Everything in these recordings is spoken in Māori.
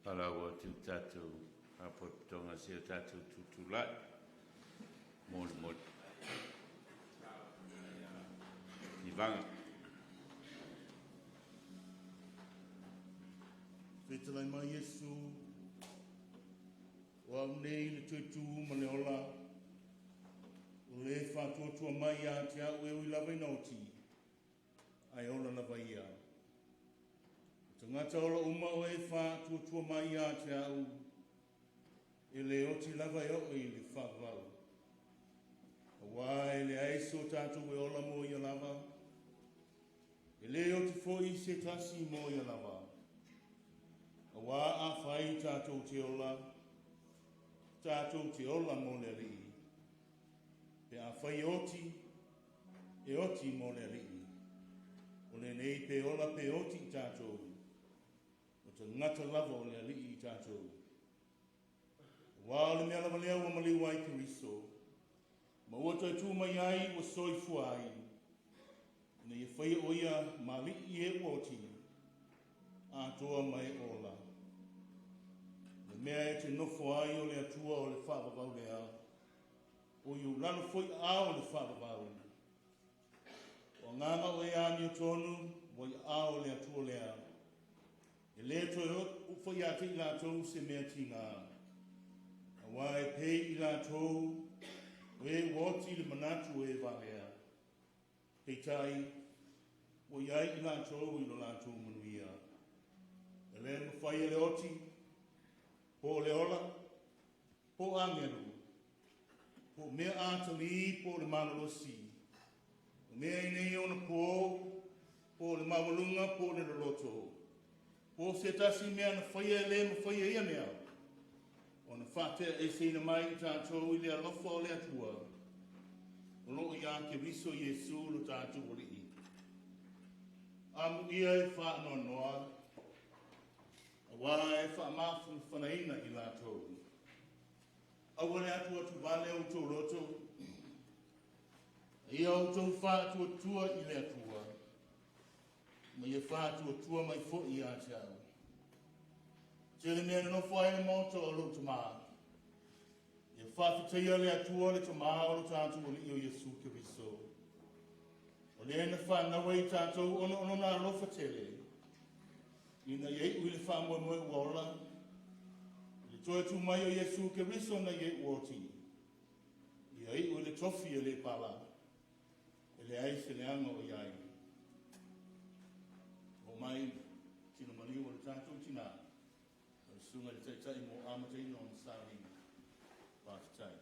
Palawa tu tatu apa tonga sia tatu tutulat mot ivanga Whetalai mai Yesu, wa unei le tuitu maleola, o le whātua mai a te au e ui lawa inauti, ai ola lawa ia. Te ngata ola uma o e whātua mai a te au, e le oti lava e o i le whāwau. Wa e le aiso tātou e ola mo ia lava, e le oti fo i se tasi mo ia lava. Wa a whai tātou te ola mo le ri. Pe a whai e oti mo le ri. O le nei pe ola pe oti tātou. O te ngata lava o le ri tātou. Wa le mea lava lea wa mali wai Kiriso. Ma ua taitu mai ai wa soifu ai. Na i whai oia ma li i e oti. A toa mai ola. Mea e te nofo ai o le atua o le whaavavau lea. O iu lano foi a o le whaavavau. O nganga o e ani o tonu, o i a o le atua lea. E le toi o foi a te i lātou se mea tinga. A wai pei i lātou, o e woti le manatu e valea. Pei tai, o i ai i lātou i lo lātou manuia. E le mawhai e le oti, po le ola, po angeru, po mea atali, po le malolosi, po mea inei ona po le mawalunga, po le loloto, po se tasi mea na whaia le ma whaia ia mea, o na whatea e seina mai tātou i le alofa o le atua, o loo ia ke riso Yesu lo tātou o lii. Amu ia e wha noa noa, wa e whaamafu whanaina i lātou. Awane atua tu vale o tō roto. Ia o tō whātua tua i le atua. Ma ia whātua tua mai fo i a te au. Te le mea no whae na mauta o lo tama. Ia whāwhitaia le atua le tama o lo tātou o li o Yesu Kiriso. O le ena whānawa i tātou ono nā lofa tele. Ina ye ui le whaamua moe uola. Le toe tu mai o Yesu Kiriso na ye uoti. Ia ui le tofi e le pala. E le aise le anga o iai. O mai, tino maliu o le tātou tina. O sunga le taitai mo amateino on sari. Pātai.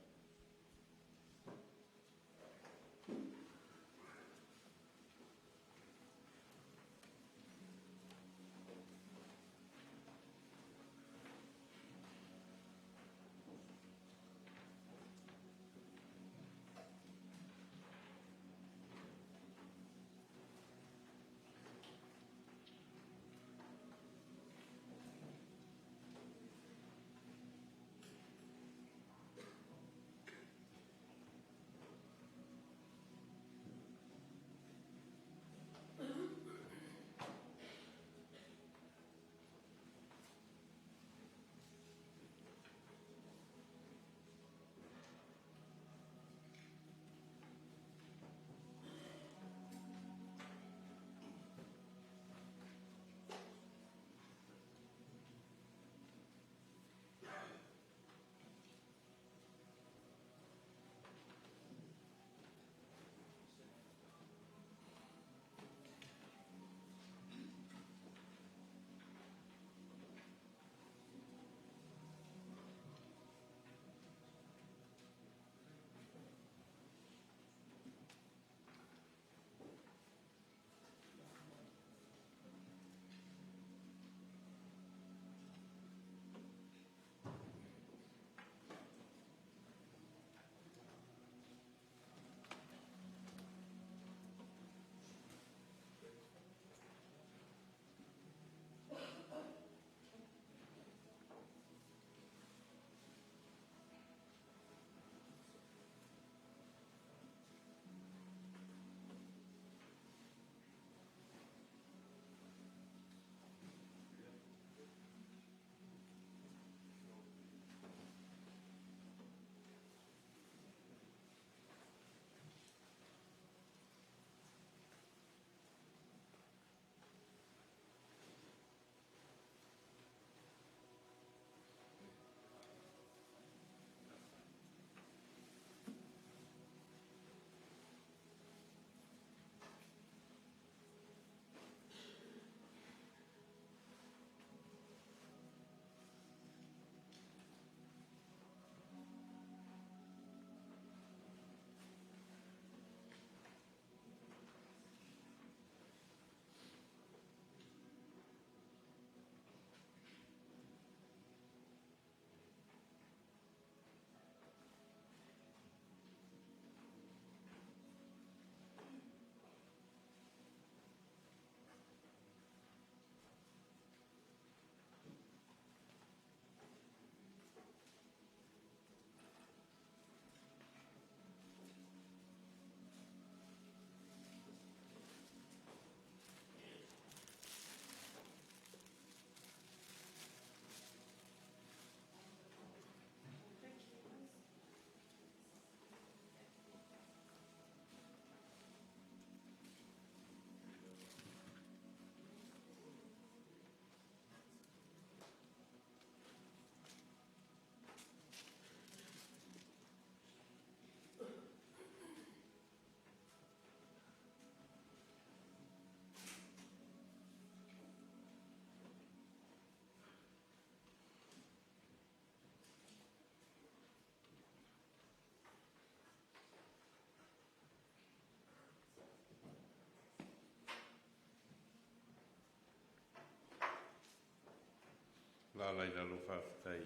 Tālai lalo whawhitai.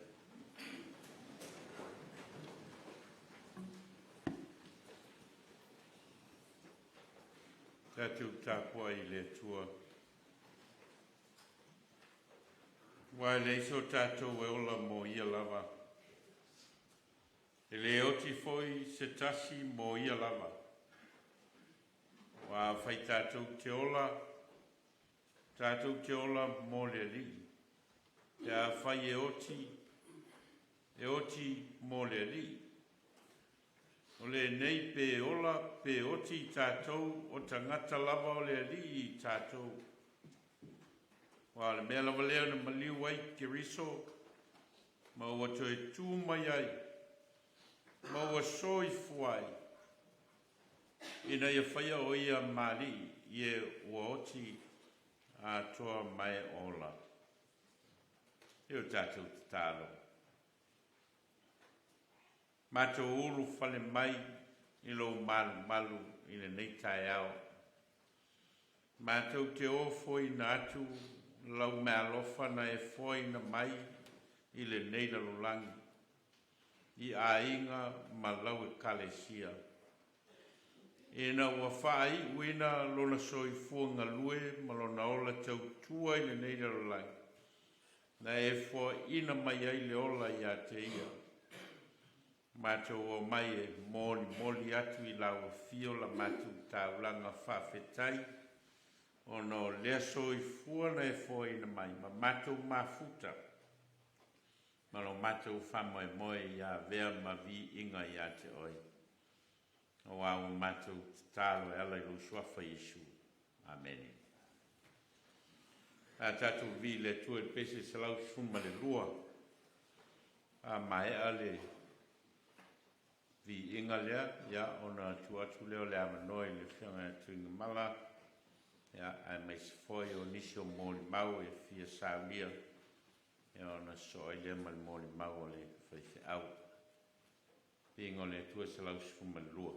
Tātou tāpua I le tua. Wai le iso tātou e ola mo ia lava. E le oti foi se tasi mo ia lava. Wa whai tātou te ola mo le li. Te whai e oti mo le li. O le nei pe ola pe oti tātou o tangata lava o le li I tātou. Wa le mea lava leo na maliu ai ke riso. Ma ua toe tū mai ai. Ma ua soi fuai. Ina ia whaia o ia mali I ua oti a toa mai ola. Eo tātou te tālo. Mātou ulu whale mai I lo malu I le nei tai au. Mātou te o foi na atu lau mea lofa na e foi na mai I le nei lalolangi. I a inga ma lau e kalesia. Ina ua whai uina lona soi fuanga lue ma lona ola tau tua I le nei lalolangi. Na e foi ina mai ai le ola I a te ia. Mātou o mai e moli atu I lau fio la mātou taulanga whawhetai. O no lea soi fuana e foi na mai. Ma mātou mafuta. Ma lo mātou whamoe moe ia vea ma vi inga ia te oi. O au mātou tālo e ala I lo suafa Yesu. Amen. A tātou vi le tua e pese se lau suma le lua. A mai ale vi inga lea, ia ona tuatu leo lea manoi le whianga tuinga mala, ia a mai se foi o nisio mōli mau e fia saulia, ia ona soe lea mali mōli mau o le whaife au. Pingo le tua se lau sifuma le lua.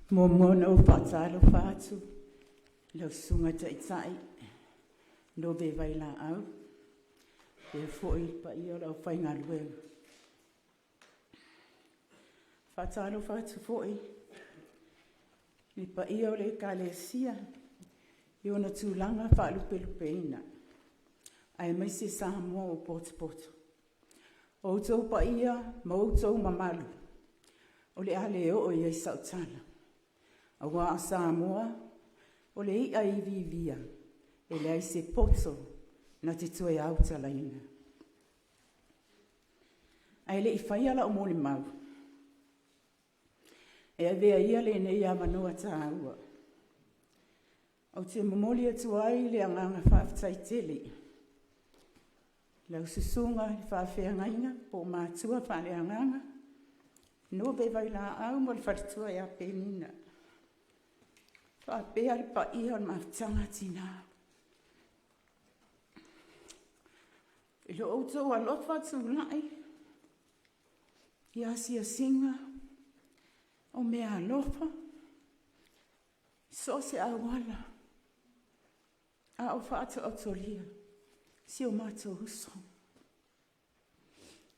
Mo mono whaatalo whaatu, lau sunga taitai, no be vai la au, e foi pa ia lau whainga luenga. Whaatalo whaatu foi, ni pa ia o le kalesia, i ona tūlanga whaalupe lupeina, ai mai se Samoa o poto. O tau pa ia, ma o tau mamalu, o le ale o ia i sautala. Awa a Samoa, o le ia i vivia, e le ai se poto na te tue au talaina. Ai le i whaiala o mole mau. E a vea ia le nei a manoa ta aua. O te momoli atu ai le anganga whaafitai tele. Lau susunga i whaafea ngainga, po mātua whaale anganga. No be vai la au mo le wharitua e a penina. Whaapea le pa ia on maftanga tina. Ilo outou a lofa tu lai. Ia sia singa. O mea lofa. So se awala. A o whaata autoria. Si o mato huso.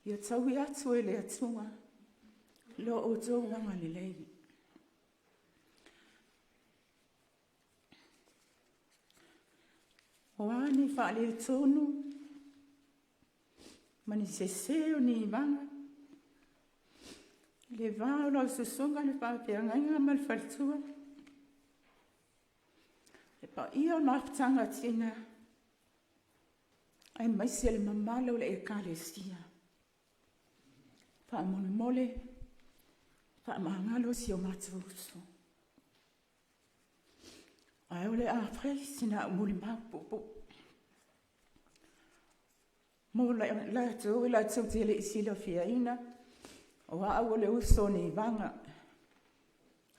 Ia tau i atu e le atunga. Lo outou wanga le lei. O ani whaale tonu. Mani se seo ni vanga. Le vao lau susunga le whaapea ngainga mal wharitua. Le pa ia o maftanga tina. Ai mai se le mamalo le e kalesia. Wha mole mole. Wha maangalo si o matuuso. Ai ole a frei sina muli mapupu. Mo la tu la tu tele isilo fiaina. O a ole uso ni vanga.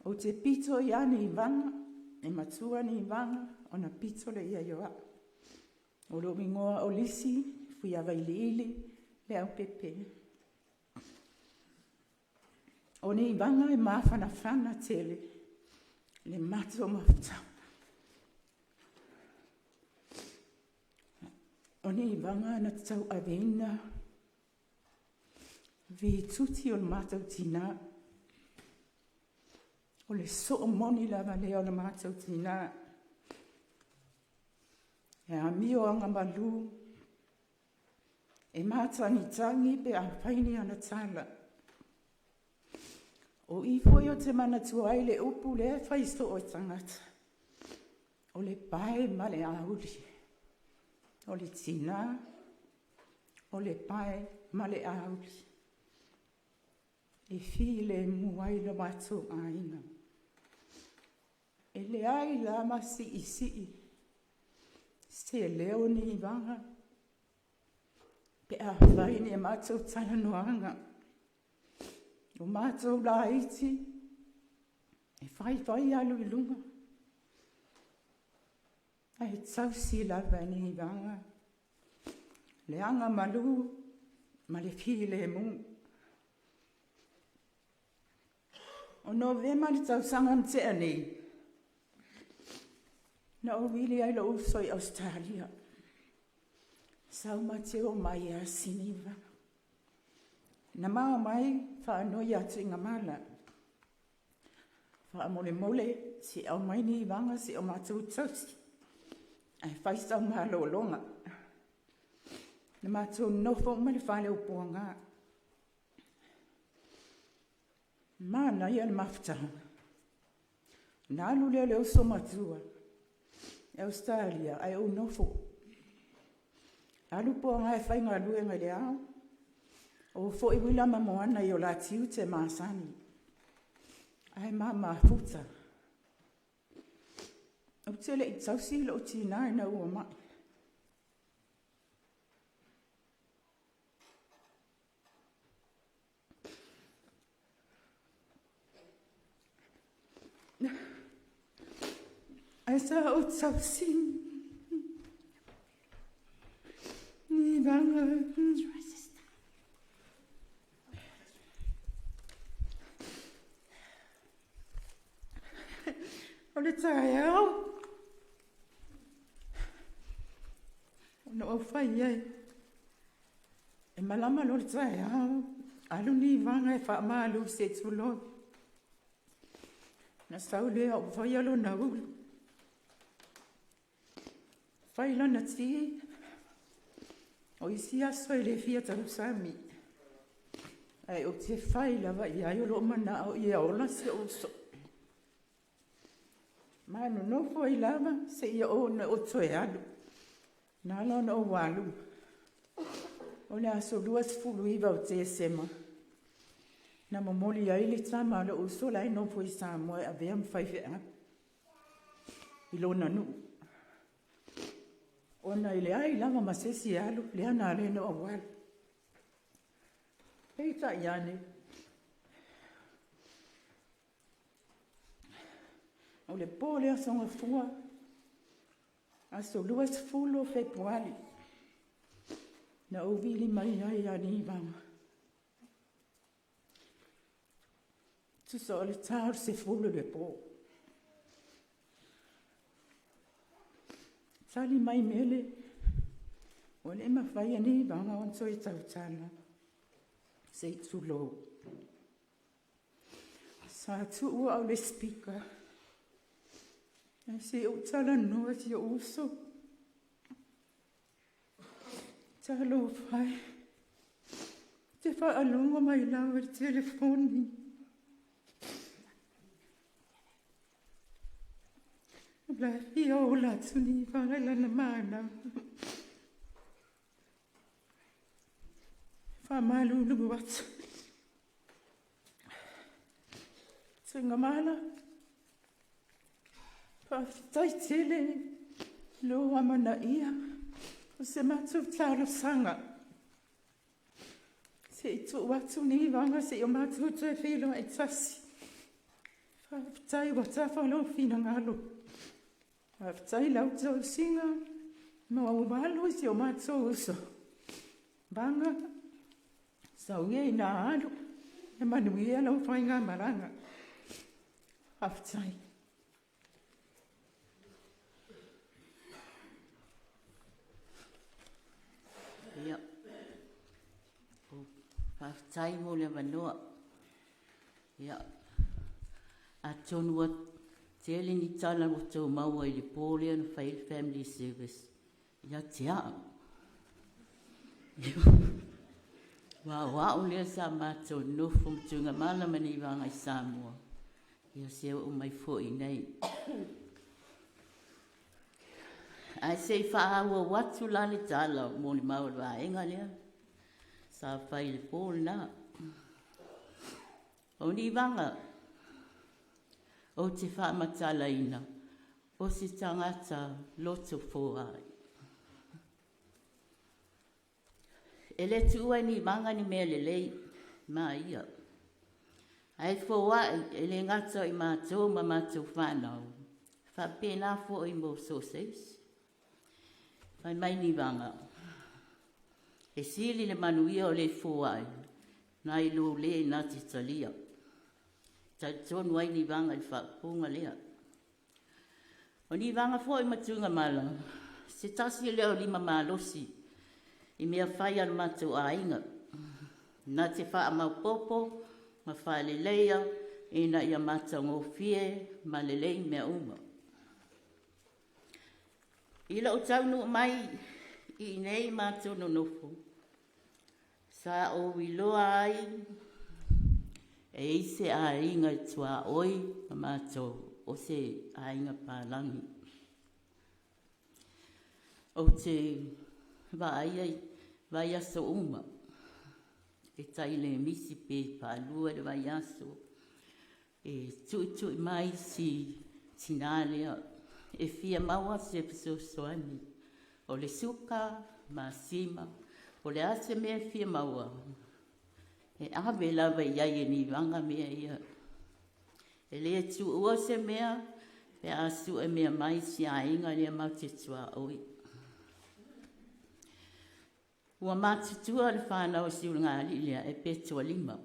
O te pito ia ni vanga. E matua ni vanga. O na pito le ia yoa. O lo mingoa o lisi. Fui a vailiili. Le au pepe. O ni vanga e mafana fana tele. Le mato mafutau. O ni vanga na tau aveina. Vi tuti o le matau tina. O le so moni lava lea o le matau tina. E a mio anga malu. E matangi pe a whaini ana tala. O i foi o te mana tuai le upu le whaisto o tangata. O le pae ma le auri. O le tina, o le pae, ma le auli. E fi le muai le mato aina. E le ai la masi isi. Se leo ni vanga. Pe a vai ni mato tala noanga. O mato la iti. E fai alu ilunga. Ai tau si la vani vanga. Le anga malu, ma le fi le mu. O no vema le tau sanga mte anei. Na o wili ai lo usoi Australia. Sau mateo mai a siniva. Na mao mai wha anoi atu inga mala. Wha mole mole si au mai ni vanga si o matu tausi. Ai whaisau maa lo longa. Na mātou nofo ma le whale upuanga. Mana ia le mafutanga. Nā alu leo leo so matua. E Australia ai o nofo. Alu puanga e whainga luenga le au. O fo i wila mamoana i o la tiu te maasani. Ai maa futa. O tele i tausi lo tina ina ua mai. Asa o tausi. Ni vanga. o le tae au. Ona o whai ai. E malama lo le tae au. Alu ni vanga e wha maalu se tuloi. Na sau lea o whai alo na ulu. Whai lana ti. O isi aso e le fia taru sami. Ai o te whai lava i ai o lo mana o i aola se o so. Manu no fo i lava se i o na o toe alu. Na lo na o walu. O le aso luas fulu iwa o te sema. Na mamoli ai le tama le o so lai no fo i Samoa a vea mwhaife a. I lo na nu. Ona i le ai lava masesi alu le ana le no o walu. Hei ta iane. O le pole a songa fua. Aso luas fulu Februari. Na o vili mai ai ani vanga. Tusa o le tāru se fulu le pō. Tali mai mele. O le mawhai ani vanga on so i tautana. Se i tulo. Sa tu ua au le speaker. E se o tala noa ti o uso. Talo whai. Te wha alonga mai lawa le telefoni. La fia o la tuni whangaila na mana. Whamalulu watu. Tinga mana. Whaftai tele. Lo amana ia. O se matu talo sanga. Se i tu watu ni wanga se i o matu tu e whilo e tasi. Whaftai watafa lo fina ngalo. Whaftai lau tau singa. Ma o walo se o matu uso. Banga. Sauia i nā alu. E manuia lau whainga maranga. Whaftai. Ia. Whaftai mo le wanoa. Ia. A tonua tele ni tala o tau maua i le pōlea na Faith Family Service. Ia te ao. Wa o lea sa mātou nofo mtunga mala mani wanga i Samoa. Ia se o mai fo i nei. Ai se whaaua watu lani tala mo le maua wa enga lea. Sa whai le pōle na. O ni wanga. O te whaamatala ina. O se tangata loto fo ai. E le tua ni manga ni mea lelei. Ma ia. Ai fo wai e le ngata i mātou ma mātou whanau. Whapena fo i mo soseis. Mai mai ni wanga. E sili le manuia o le fuai. Na i lo le na te talia. Tai tonu ai ni wanga i whapunga lea. O ni wanga fo i matunga mala. Se tasi leo lima malosi. I mea whai anu mātou a inga. Na te wha mau popo. Ma wha le leia. E na ia mātou ngō fie. Ma le lei mea uma. Ila o taunu mai i nei mātou no nofo. Sa o wiloa ai, e ise a inga tua oi ma mātou o se a inga pālangi. O te vai aso uma, e taile misi pe pālua de vai aso, e tui mai si tinalea, e fia maua se soani, o le suka, ma sima, o le ase mea fia maua. E awe lawa iai e ni wanga mea ia. E lea tu ua se mea, pe asu e mea mai si a inga lea mau te tua oi. Ua mātutua le whanau si ura ngā lilea e pe tua lima.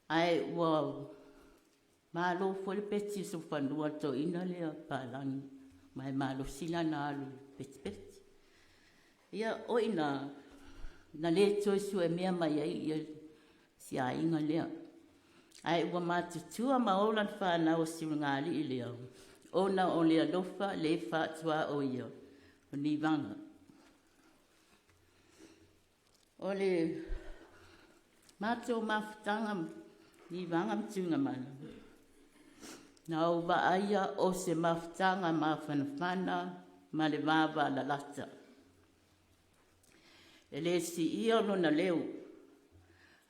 Ai ua Malo foi peti so fanua to ina le palangi. Mai malo sila na alu peti peti. Ia o ina na le toi su e mea mai ai ia si a inga lea. Ai ua matutua maola whana o si ngali i lea. Ona o lea lofa le whatua o ia. O ni vanga. O le mato mafutanga ni vanga mtunga mana. Na o wa aia o se mafutanga mawhanawhana ma le wawa la lata. E le si ia lona leo.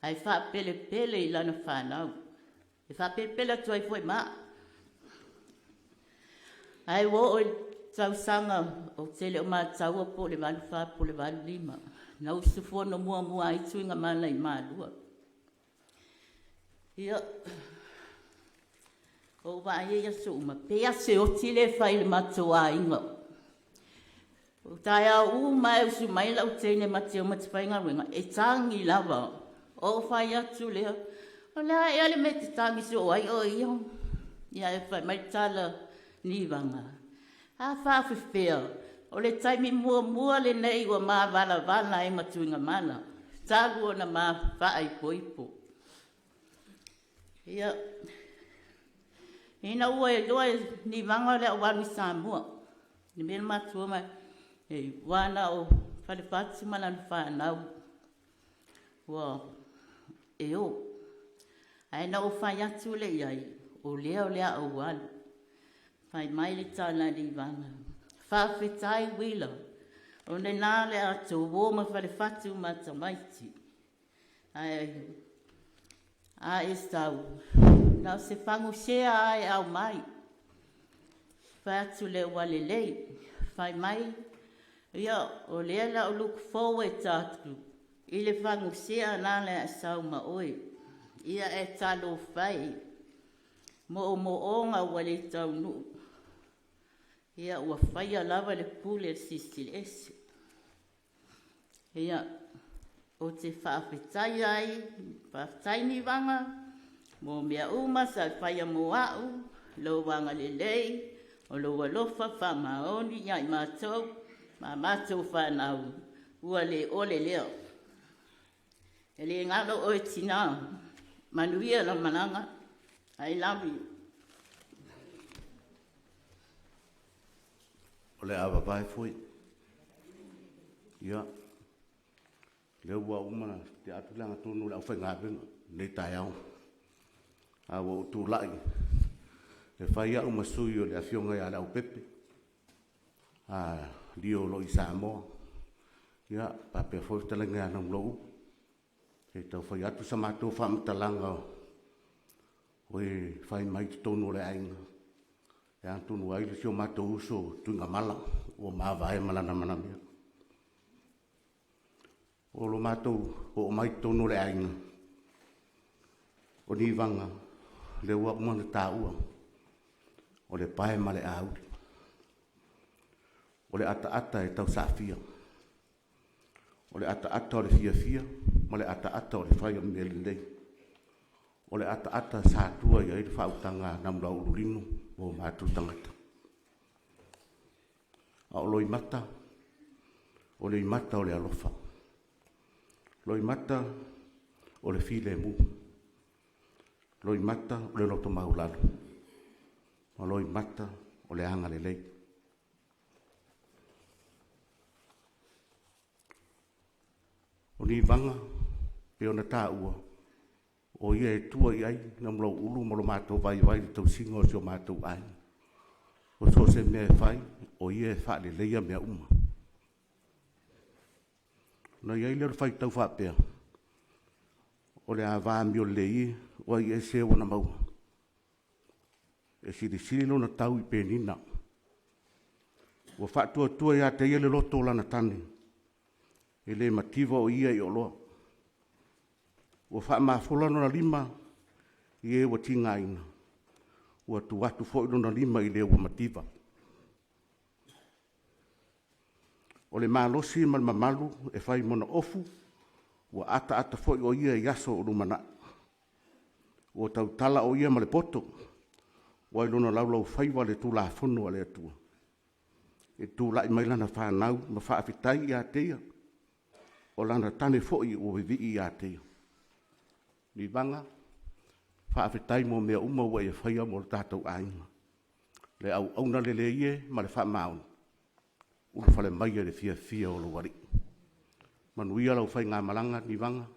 Ai wha pele pele i lana whanau. E wha pele pele tuai fwoi maa. Ai wo o tau sanga o tele o maa taua po le walu wha po le walu lima. Na usufo no mua mua ai tuinga mana i maa lua. Ia. O wa ia so uma. Pea se o tile whai le matua inga. O tai a u mai usu mai lau tene mate o matiwhainga ruenga. E tangi lava. O whai atu lea. O lea e ale me te tangi so o ai o ia. Ia e whai mai tala ni vanga. A whawhi whea. O le taimi mua mua le nei ua maa wala wala e matuinga mana. Tagu o na maa whaai poipo. Ia. Ina ua e loa ni vanga le a wanu Samoa. Ni mena matua mai. E wana o whalewhatu malanu whanau. Ua e o. Aina o whai atu le iai. O lea o walu. Whai mai le tāna ni vanga. Whawhetai wila. O ne nā le atu wōma whalewhatu matamaiti. A e stau. Nau se whangu sea ai au mai. Whai atu le wale lei. Whai mai. Ia, o lea la o look forward tātu. I le whangu sea nā le a sau ma oe. Ia e talo whai. Mo o ngā wale tau nuu. Ia ua whai a lava le pule sistil esi. Ia, o te whaafetai ai, whaafetai ni wanga. Mo mea uma sa whai a mo au. Lo wanga le lei. O lo walofa wha maoni. Ia i mātou. Ma mātou whanau. Ua le ole leo. E le ngalo o e tina. Manuia la mananga. I love you. O le awa vai foi. Ia. Le ua umana te atulanga tonu le au whai ngāpenga. Nei tai au. Awa o tū lai. Le whai au masui o le awhionga ia le au pepe. Dio lo i Samoa. Ia. Papea foi talangai anam lou. E tau whai atu sa mātou whamatalanga o. Oi fai mai tonu le ainga. E antonu ai le sio mātou uso tuinga mala. O mawai malana manamia. O lo mātou o mai tonu le ainga. O ni vanga. Le ua umana tā ua. O le pae ma le auri. O le ata e tau saafia. O le ata o le fia. Ma le ata o le whai o mele lei. O le ata sātua ia i le whautanga namra ururino o mātou tangata. A o loi mata o le alofa. Loi mata o le file mu. Loi mata o le loto maulalo. O loi mata o le anga le lei. O ni vanga pe ona tā ua. O ia e tua i ai, na mlau ulu mo lo mātou vai le tau singa o sio mātou ai. O so se mea e whai, o ia e wha le leia mea uma. Na iai leo whai tau whapea. O le a vāmi o lei, o ia e se wana mau. E siri lo na tau i penina. O wha tua ia te ia le loto lana tani. E le mativa o ia i o loa. Ua wha mawholano na lima i e wa tinga ina. Ua tu watu fōino na lima i le ua mativa. O le malosi ma mamalu e whai mona ofu. Ua ata fōi o ia i aso o lumana. Ua tau tala o ia ma le poto. Wai lona lau whaiwa le tū la whunu a le atua. E tū lai mai lana whanau, ma whaafitai i a teia. O lana tane fo'i o vivi i a teia. Ni vanga, whaafitai mo mea uma ua e whaia mo le tātou ainga. Le au auna le ie, ma le wha maun. Ulu whale mai e le fia o lo wari. Manuia lau whai ngā malanga ni vanga,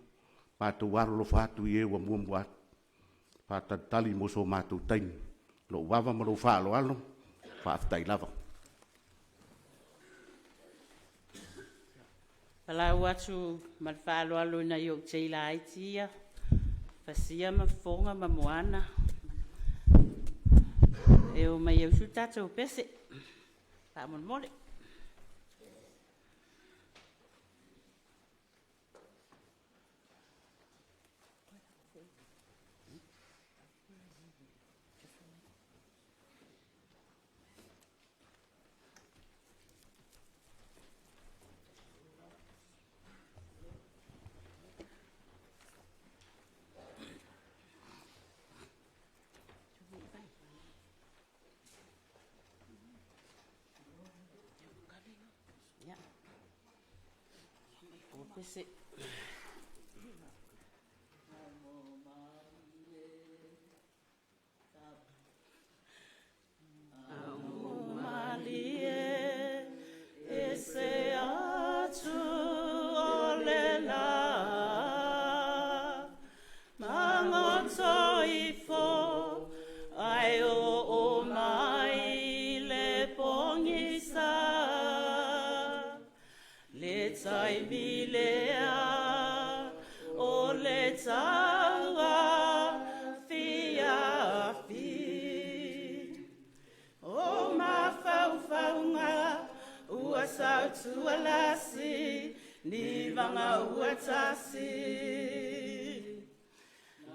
pātou waro lo whātu i e wa mua pātatali mo so mātou taimi. Lo wawa ma lo whaalo alo, whaafitai lava. Palau atu ma le whaaloalo na iok teila aitia, fasia ma fonga ma moana. E o mai au su tātou pese, pāmon mole. Pese. Tualasi ni vanga uatasi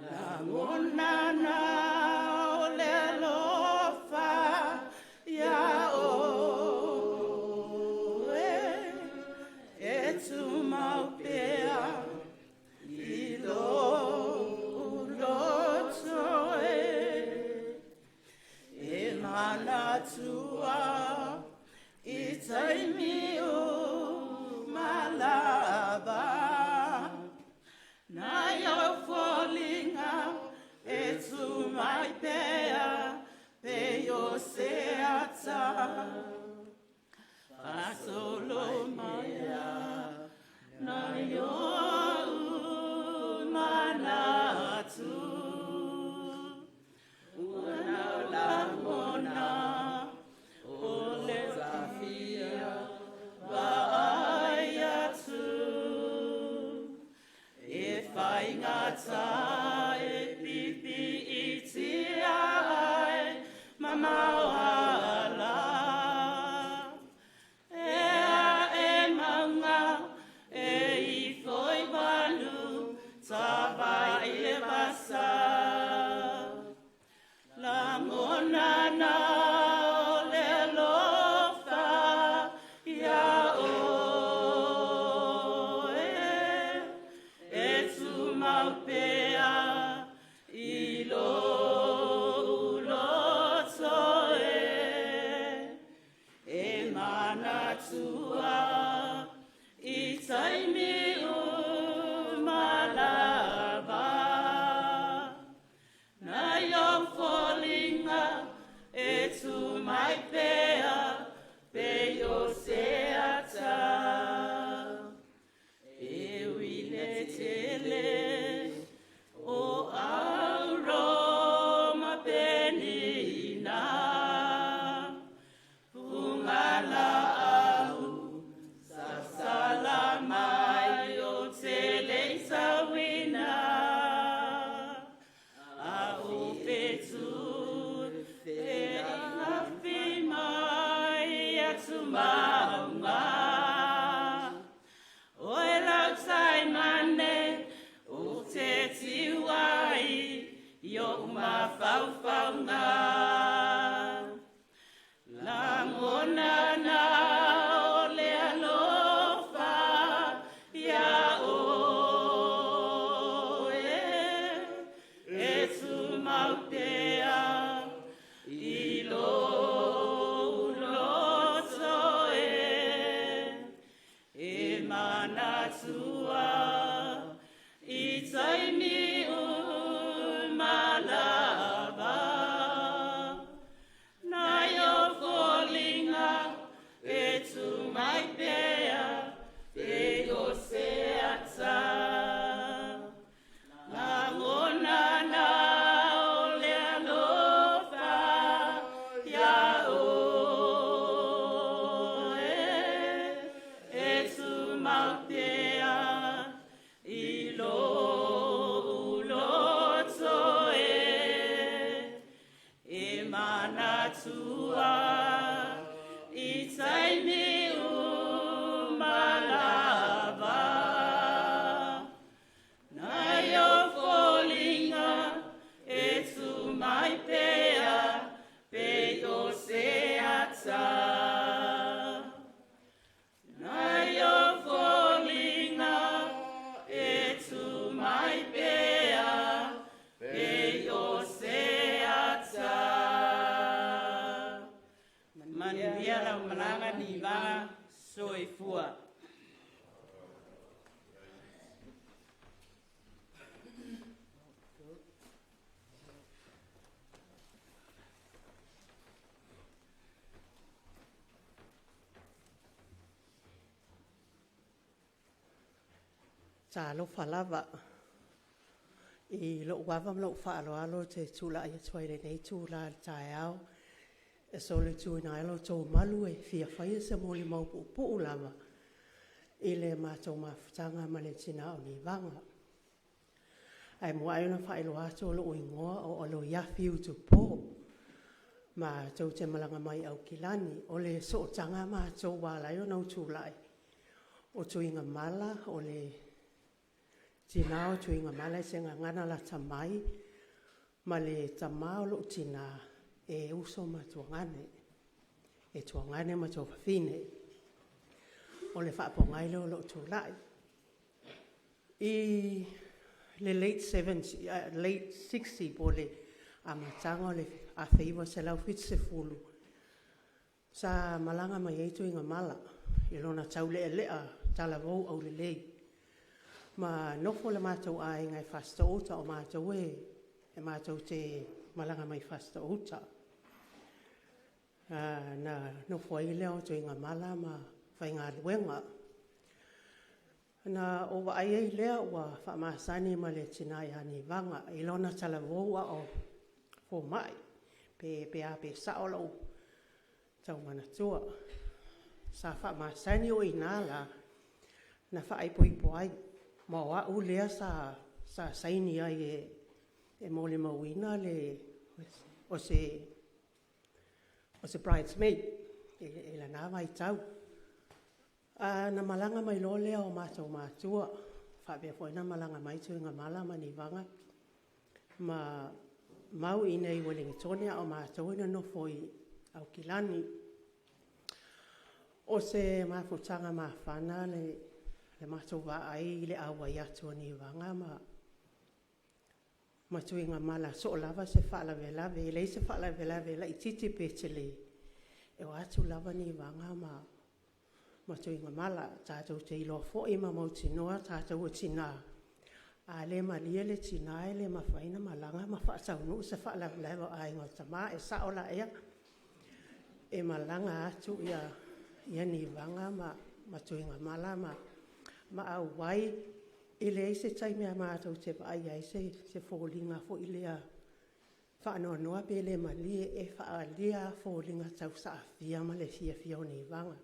la ngonana ole lofa ya o etu maupea ilo ulotoe enana tua itaimi o malaba na you're falling out etu my pe yo seata asolo maya na yo manatu una la mona ole zafia Baayatu, if I got tired, pipi iti ai, mama wala. E manga, e foi balu, taba e basa. La monana. Fima manatua I taimi umalava na yo folinga e tu mai pea pe o se ata na yo folinga e tu mai pea pe o se ata mani viara malanga ni vanga soifua Ta lo falava I lo wava lo fa alo te tula ia twaile nei tula tai au e sole tu na lo to malu e fia fai se moli mau pu lava ile ma to ma tanga male tina o ni vanga ai mo ai na fai lo ato lo ingoa o lo ya fiu tu po ma to te malanga mai au kilani o le so tanga ma to wala yo no tula o to inga mala o le tinao tu inga mala se ngana la tamai ma le tamao lo tina e uso ma tuangane e tuangane ma to fine o le fa pongai lo tulai I le late 70 late 60 pole a matanga le a feiva se lau fit se fulu sa malanga mai tu inga mala I lona taule le a tala vo au le lei ma nofo le mātou a ngai fasta ota o mātou e mātou te malanga mai fasta ota. Na nofo ai leo to inga mala ma whai ngā luenga. Na o wa ai ei lea wa wha maasani ma le tina I hani vanga I lona tala voa o fo mai pe a pe saolo tau mana tua. Sa wha maasani o inala na wha ai poi poai. Ma wa u lea sa saini ai e mole mawina le o se bridesmaid e la na mai tau na malanga mai lo lea o mātou mātua fa be foi na malanga mai tu nga mala mani vanga ma mau I nei Wellington o mātou ina no foi au kilani o se mafutanga mafana le mātou wa ai le awa I atua ni wanga ma tu inga mala so lava se whala velave le se whala velave la I titi petele e o atu lava ni wanga ma tu inga mala tātou te ilo fo I ma mauti noa tātou o tina a le malia le tina e le mawhaina malanga ma whaatau no se whala velave a inga tama e saola ea e malanga atu ia ni wanga ma tu inga mala ma au wai I le se taimi a mātou te paai ai se fōlinga fo I lea whaanoa noa pe le malie e whaalia fōlinga tau saafia ma le fia o ni vanga.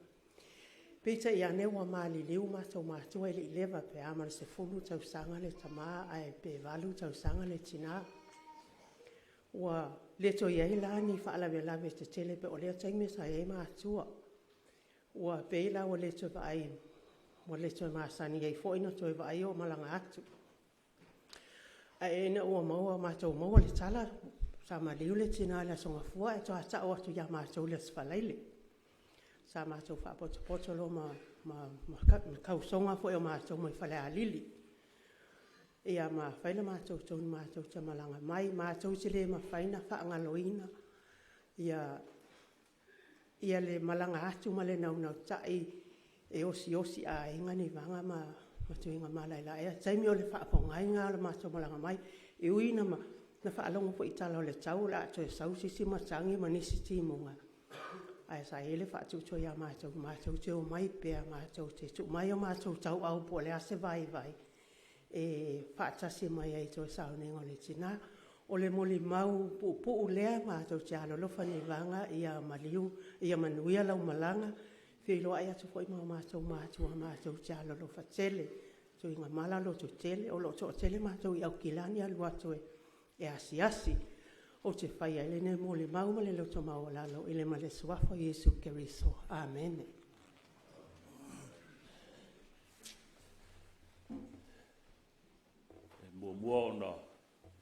Pita I ane wa maali liu mātou mātua I le lewa pe amana se fulu tau sanga le tamaa ai pe valu tau sanga le tina. Wa le to iai lani whaalawe lawe te tele pe o lea taimi sa e mātua. Wa pe la o le to paai mo le toi masani ai foi na toi vai o malanga atu ai na o maua matou maua le tala sa maliu le tina la songa fua e to ata o tu ya matou le sfalaile sa matou fa poto lo ma kau songa foi o matou mai fale alili ia ma faila matou ton matou te malanga mai matou te le ma faina fa ngaloina ia le malanga atu ma le nau tai e osi a inga ni vanga ma tu inga mala ila e taimi o le whaapongai ngā le mātou malanga mai e uina ma na whaalongo po itala o le tau la to e sau sisi matangi ma nisi timunga ai sa ele whaatuto ia mātou te o mai pēr mātou te tu mai o mātou tau au po le ase vai e whaatasi mai ai to e sau nengo le tina o le moli mau pu lea mātou te alolofa ni vanga ia maliu ia manuia lau malanga Filo ai atu foi mātou te alolo fatele. Tu inga mala lo tu tele, o lo tu tele mātou I au kilani alu atu e asiasi. o te whai ai le ne mo le mau ma le loto mau o lalo i le ma le suafo Iesu Keriso. Amen. Mua ona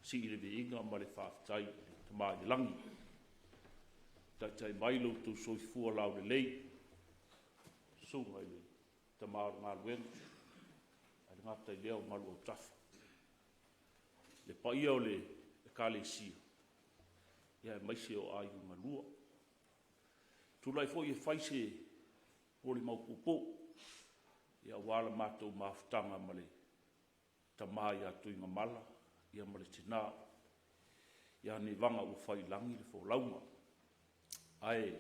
si le viinga ma le whaafitai te maa i langi. Tai mai lo tu soifua lau le lei. Sunga i le te maa ngā luenga. Ai ngata i leo malu au tafa. Le paia o le kale sia. Ia e maise o ayu malua. Tulai fo i whaise o le mau pupo. Ia wala mātou mafutanga ma le tamā ia tuinga mala, ia male tina, ia ni vanga u whai langi le fo launga. Ai,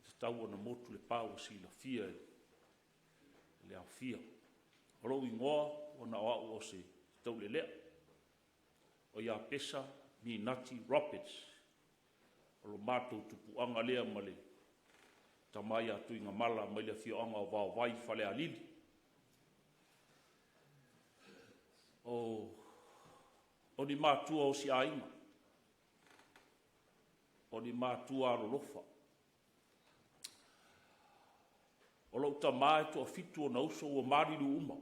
te tau ana motu le pāua si la fia, le au fia. Oro i ngoa, ona o se tau le lea. O ia pesa, mi Nati Roberts. Oro mātou tupu anga lea male, tamā ia tuinga mala, mai le fia anga o vau vai whale alili. O ni mātua o si ainga. O ni mātua aro lofa. O lau ta mai to a fitu o nauso o marilu uma.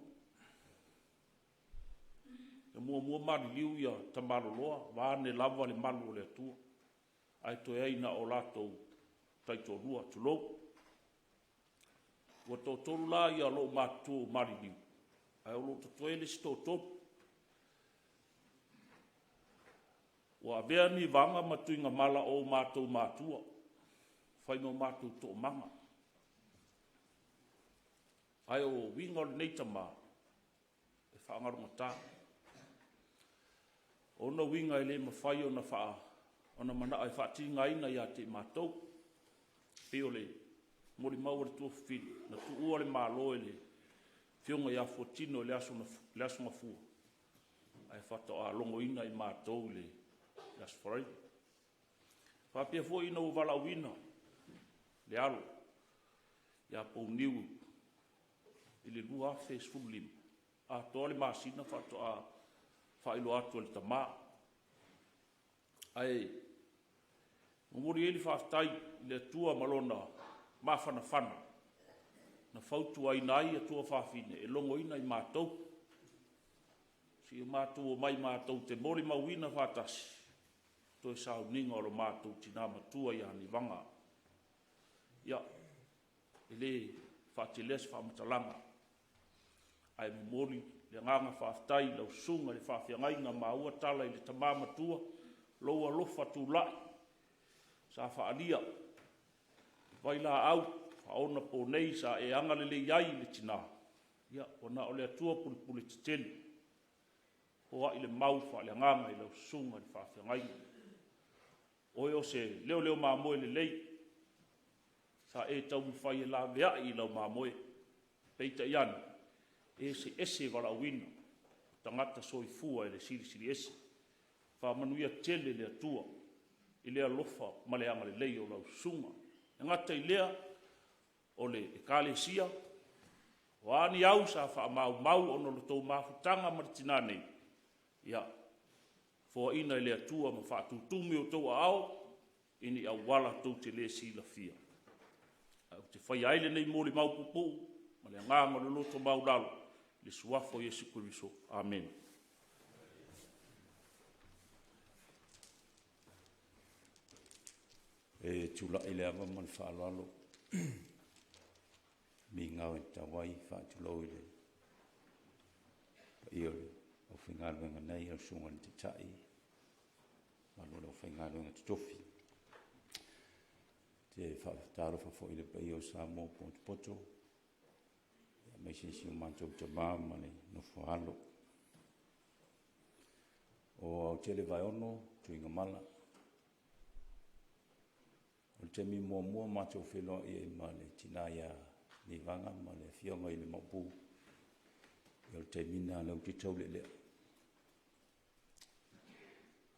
E mua mariliu ia ta maroloa, vāne lava le malu o le atua. Ai to eina o latou taito rua tulou. Ua tō toru la ia lo mātua o mariliu. Ai o lo tatoele si tō toru. Wa vea ni vanga matuinga mala o mātou mātua. Whai no mātou tō manga. Ai o winga o neita mā. E whaangaronga tā. Ona winga e le mawhai o na wha. Ona mana ai whaatinga ina ia te mātou. Peo le mori maua le tua whiri. Na tu ua le mālo e le. Fionga ia fotino le asunga fua. Ai whata a longo ina i mātou le. That's for it. Whapia fo ina o wala wina. Le alo. Ia pou niu. I le lua fes fulim. A toa le maasina whato a whailo atu le tamā. Ai. Ngori eli whaftai le tua malona mawhana whana. Na whautu ai nai a tua whawhine. E longo ina i mātou. Si mātou o mai mātou te mori mawina whatasi. Toi sau ninga o mātou tina matua ia ni vanga. Ia, ele whaatiles whaamatalanga. Ai mori le nganga whaaftai lau sunga le whaafiangai ngā maua tala i le tamā matua. Loa lofa tu lai. Sa whaalia. Waila au, whaona po nei sa e angalele iai le tina. Ia, ona o le atua puli te tele. Hoa i le mau whaaleanganga i lau sunga le whaafiangai. Oi o se leo māmoe le lei. Sa e tau mwhai e la vea i lau māmoe. Peita ian. E se ese wala wina. Tangata soi fua e le siri ese. Wha manuia tele le atua. I lea lofa maleanga le lei o lau sunga. E ngata i lea o le ekalesia. O ani au sa wha mau ono lo tau mafutanga maritinane. Ia. Fo ina le atua ma whaatu tumi o tau ao, ini au wala tau te le si la fia. Au te whai aile nei mōli mau pupu, ma le ngāma le loto mau lalo, le suafo Iesu Keriso. Amen. E tula ile ava man whaalalo. Mi ngau e tawai whaatulau ile. Iore. O whingaruenga nei o sungan te tai. Malole o whingaruenga te tofi. Te whaataro whafo i le pai o Samoa Poto. Mei si o mantou te māmane no whaalo. O au tele vai ono, tuinga mala. O te mi mua matou wheloa i e male tina ia ni vanga male fionga i le mapu. I o te mina lau te tau le lea.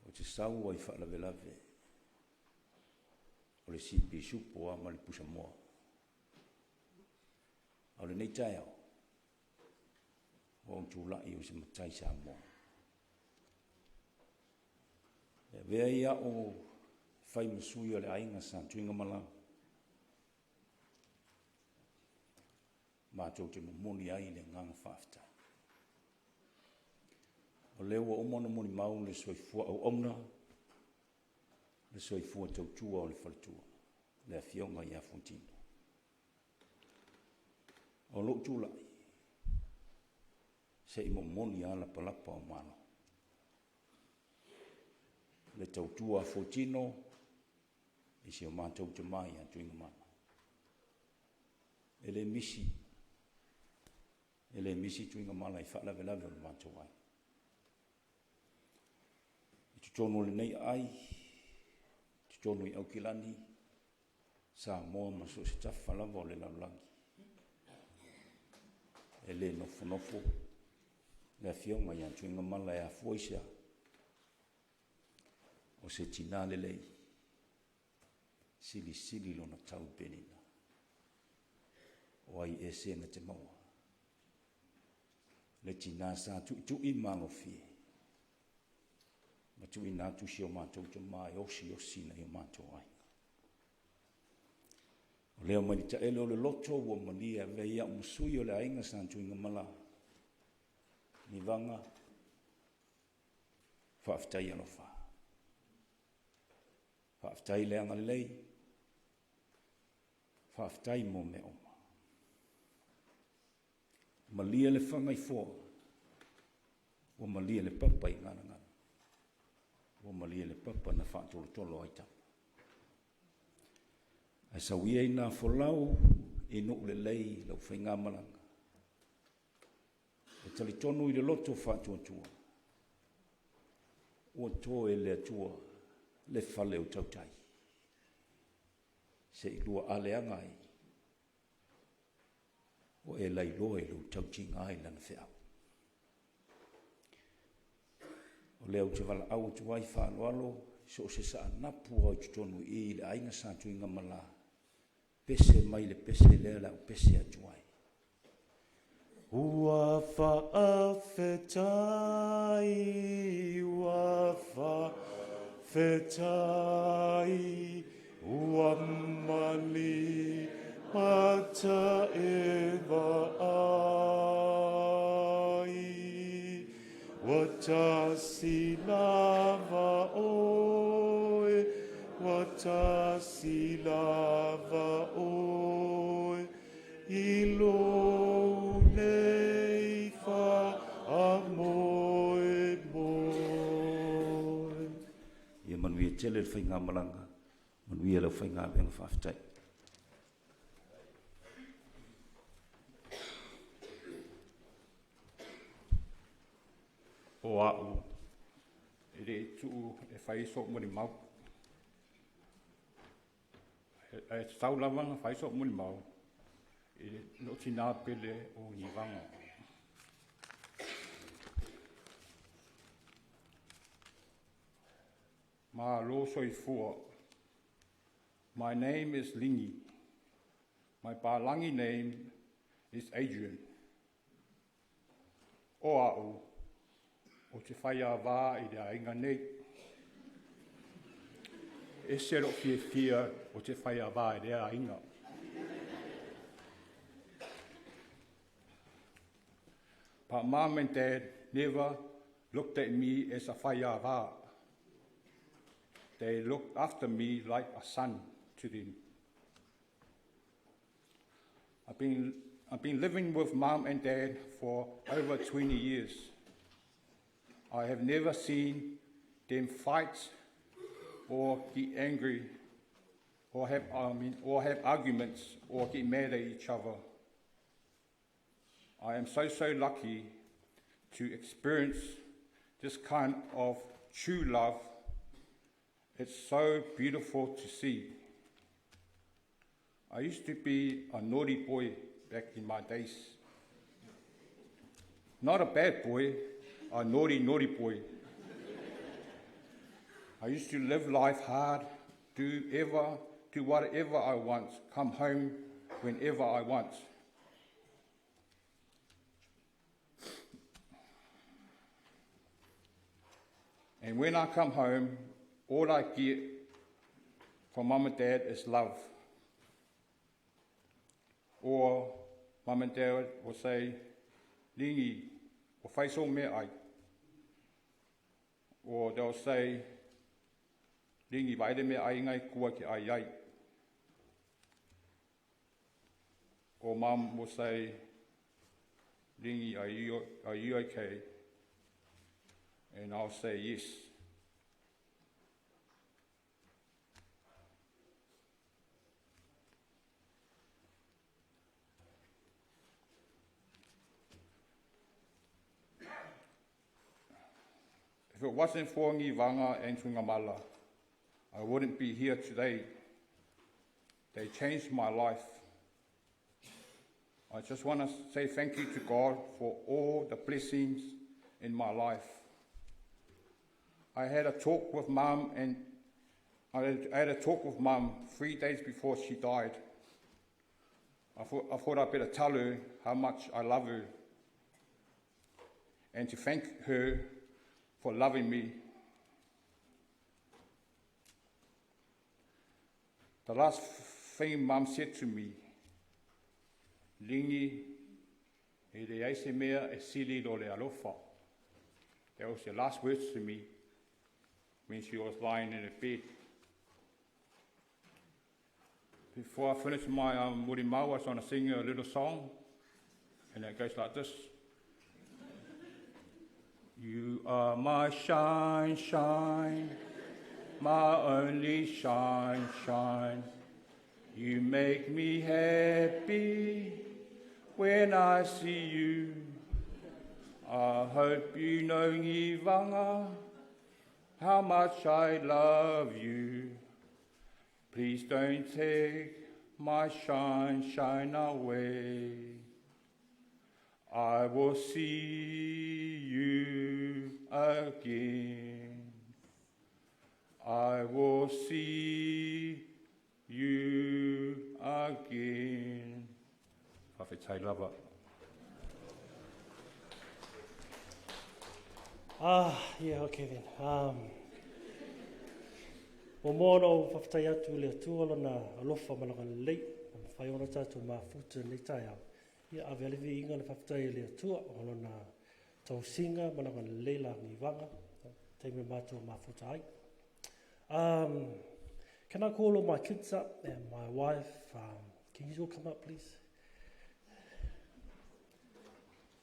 O te sau ai whaalawelave. O le sipi supo a ma le pusa moa. O le nei tai au. O ang tūlai o se matai sa moa. E vea ia o fai masui o le ainga sa tuinga malanga. Mātou te mumuni ai le nganga whafta. O leo o mono muni mau le soifua au ongna, le soifua tautua o le whalitua, le awhionga i a Fontino. O lo tūlai, se i mumuni ala palapa o mano. Le tautua a Fontino, i se o mātou te mai a tuinga mana. Ele misi tuinga mana i whaalawe o le mātou ai. Tono le nei ai, tono i Aukilani, sa moa maso se tafa lava o le laulangi. E le nofo, le awhionga i antuinga mala e a fuaisa, o se tina le lei, sili lona tau penina. O ai e sena te maua. Le tina sa tu i malo fie. Ma tu ina tu si o mātou te mai osi na i o mātou ai. O leo manita ele o le loto o malia vei a musui o le ainga sa tu inga mala. Ni vanga whaaftai alo wha. Whaaftai le anga lei. Whaaftai mo me oma. Malia le whangai fō. O malia le papai ngana. O malia le papa na whaatolo ai tau. Ai sa wia i nā wholau i nuk le lei lau whainga malanga. E tali tonu i le loto whaatuatua. O tō e le atua le whale o tautai. Se i lua ale angai. O e lai loa i lu tautinga ai lana whiau. O leo te wala au te wai whaaloalo, so se sa anapu au te tonu i le ainga sa tuinga mala. Pese mai le pese lea lau pese atu ai. Ua whaafetai, ua mali mata ewa ai. Watasi lava oe, ilo nei wha a moe moe. Ia manuia tele le whainga malanga, manuia le whainga benga whaftai. O au, e re tuu e whai sok muni mau. E tau lavanga whai sok muni mau, e no tina pele o ni vanga. Ma lo soi fua. My name is Lingi. My Palangi name is Adrian. O au. O te whai a wā i rea inga nei. E sero fia o te whai a wā i rea inga. But Mom and Dad never looked at me as a whai a wā. They looked after me like a son to them. I've been living with Mom and Dad for over 20 years. I have never seen them fight or get angry or have arguments or get mad at each other. I am so lucky to experience this kind of true love. It's so beautiful to see. I used to be a naughty boy back in my days. Not a bad boy, a naughty boy. I used to live life hard, do whatever I want, come home whenever I want. And when I come home, all I get from Mum and Dad is love. Or Mum and Dad will say, Ringi, o whaiso me ai. Or they'll say, Ringi, vaire me ai ngai kua ki ai ai. Or Mum will say, Ringi, are you okay? And I'll say yes. If it wasn't for Ngi Vanga and Tungamala, I wouldn't be here today. They changed my life. I just want to say thank you to God for all the blessings in my life. I had a talk with Mum 3 days before she died. I thought I'd better tell her how much I love her and to thank her for loving me. The last thing Mum said to me, Ringi, e re aise mea e sili lo le alofa. That was the last words to me when she was lying in a bed. Before I finish my murimau, I was going to sing a little song, and it goes like this. You are my shine, shine, my only shine, shine. You make me happy when I see you. I hope you know, Ngi Vanga, how much I love you. Please don't take my shine, shine away. I will see you again. I will see you again. Whawhetai lava. Yeah, okay then. O mōna o whawhetai atu le tuala na alofa malanga lei. Whai ona tātou mā futa nei tai au. Ia awe alewi inga le whawhetai le atua. Ono na tau singa malanga lei la Ngi Vanga. Teime mātou mā futa ai. Can I call all my kids up and my wife? Can you all come up, please?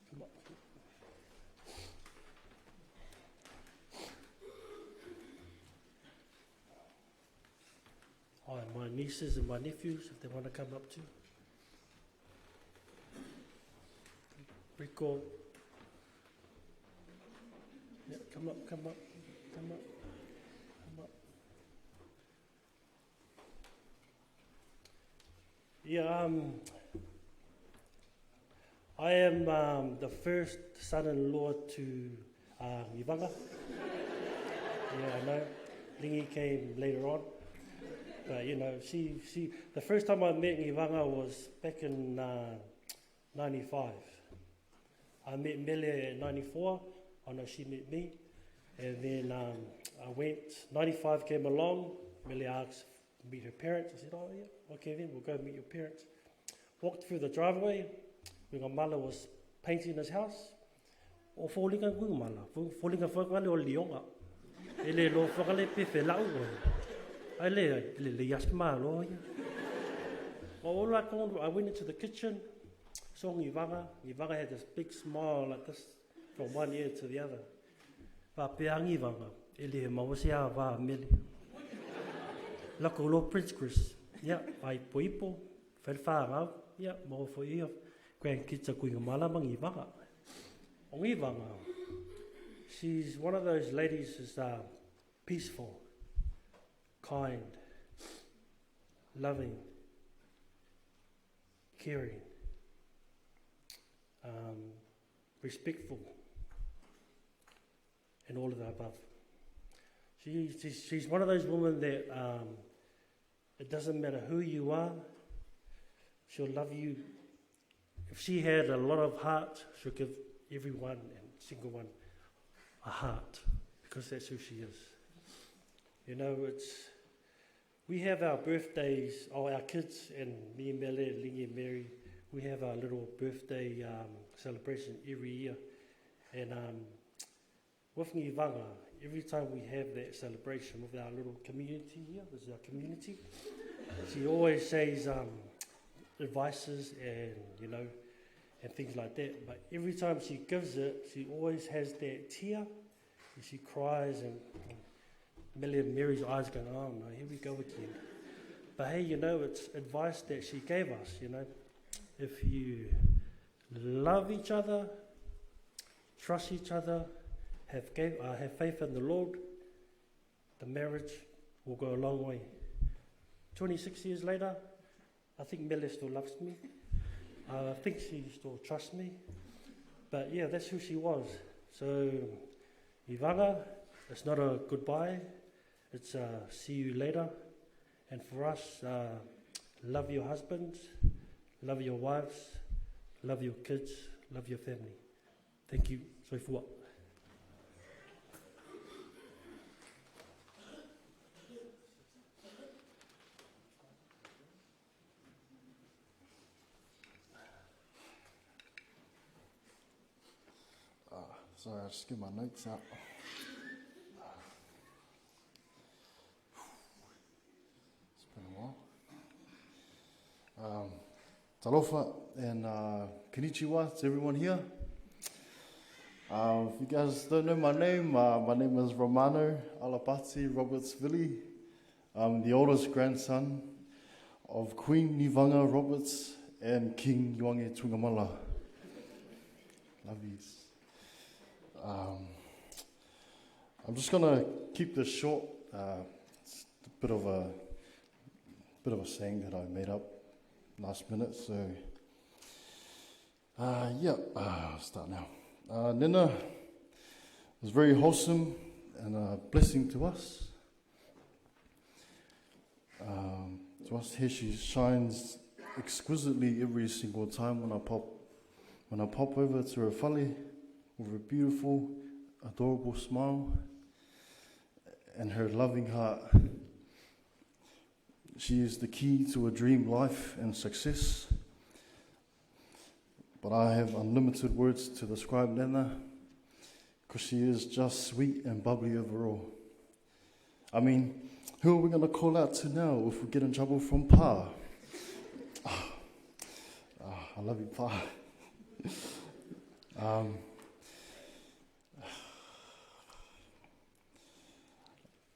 Come up. Oh, and my nieces and my nephews, if they want to come up too. Rico. Yeah, come up, come up, come up. Yeah, I am the first son-in-law to Ngi Vanga. Yeah, I know. Ringi came later on. But, you know, the first time I met Ngi Vanga was back in 95. I met Mele in 94. I know she met me. And then I went, 95 came along. Mele asked to meet her parents. I said, oh, yeah, okay then, we'll go meet your parents. Walked through the driveway. Wingamala was painting his house. O fōlinga Wingamala. Fōlinga whakale o Lionga. Ele lo whakale pepe lau. Ele yasma lo. All I went into the kitchen. Saw Ngi Vanga. Ngi Vanga had this big smile like this from one ear to the other. Whapea Ngi Vanga. Ele he mawasea wha mele. Lako lo Prince Chris. Yeah, ai poipo. Whelwha ngau. Yeah, maho fo ia. Koe kitsa kuinga malama Ngi Vanga. O Ngi Vanga. She's one of those ladies who's peaceful, kind, loving, caring, respectful, and all of the above. She's one of those women that it doesn't matter who you are, she'll love you. If she had a lot of heart, she'll give everyone and single one a heart, because that's who she is. You know, we have our birthdays, our kids, and me and Mele, Lingy and Mary, we have our little birthday celebration every year. And with Ngivanga, every time we have that celebration with our little community here, this is our community, she always says advices and, you know, and things like that. But every time she gives it, she always has that tear, and she cries, and Millie and Mary's eyes going, oh no, here we go again. But hey, you know, it's advice that she gave us, you know. If you love each other, trust each other, have faith in the Lord, the marriage will go a long way. 26 years later, I think Millie still loves me. I think she still trusts me. But yeah, that's who she was. So, Ivanga, it's not a goodbye. It's a see you later. And for us, love your husbands, love your wives, love your kids, love your family. Thank you. Soifua. Sorry, I'll just get my notes out. It's been a while. Talofa and konnichiwa to everyone here. If you guys don't know my name is Romano Alapati Roberts-Villy. I'm the oldest grandson of Queen Ngivanga Roberts and King Ioange Tungamala. Love yous. I'm just gonna keep this short. It's a bit of a saying that I made up last minute. So, I'll start now. Nina was very wholesome and a blessing to us. To us here, she shines exquisitely every single time when I pop over to her whale with her beautiful, adorable smile and her loving heart. She is the key to a dream life and success. But I have unlimited words to describe Nena, because she is just sweet and bubbly overall. I mean, who are we going to call out to now if we get in trouble from Pa? I love you, Pa.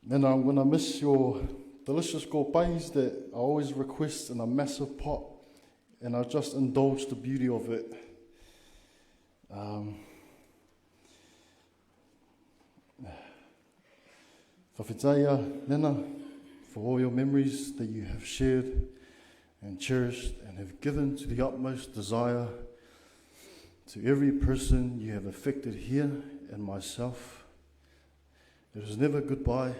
Nena, I'm going to miss your delicious gopais that I always request in a massive pot, and I just indulge the beauty of it. Whawhetaya, Nena, for all your memories that you have shared and cherished and have given to the utmost desire to every person you have affected here and myself. It is never goodbye,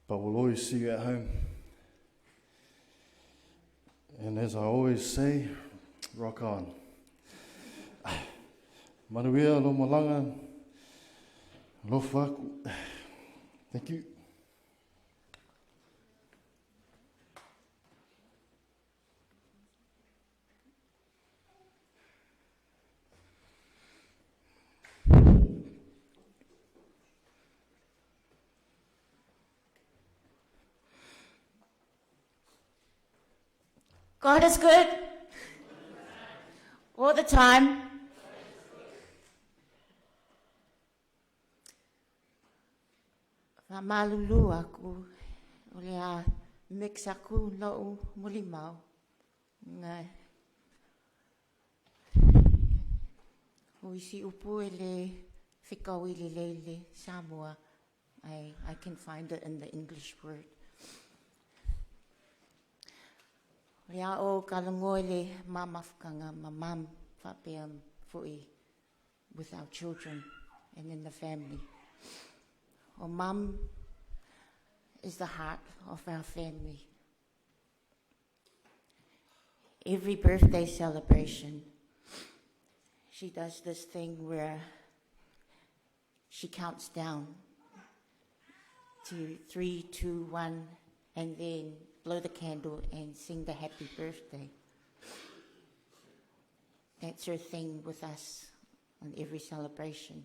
but we'll always see you at home. And as I always say, rock on. Manuia lo malanga, lo faku. Thank you. God is good all the time. Malulu aku, oleh mix aku lau mulimau. Ngai. Uisi upu ele whikawili leile Samoa. I can find it in the English word. Rea o kalangoile mamafkanga mamam fapeam fui with our children and in the family. Our mum is the heart of our family. Every birthday celebration, she does this thing where she counts down to 3, 2, 1, and then blow the candle and sing the happy birthday. That's her thing with us on every celebration.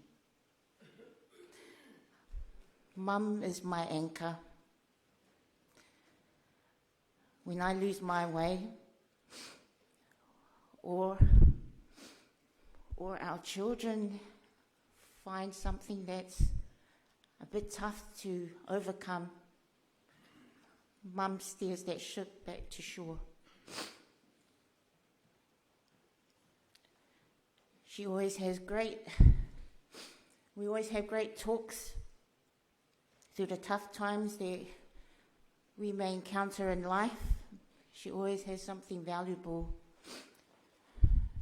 Mum is my anchor. When I lose my way, or our children find something that's a bit tough to overcome, Mum steers that ship back to shore. We always have great talks through the tough times that we may encounter in life. She always has something valuable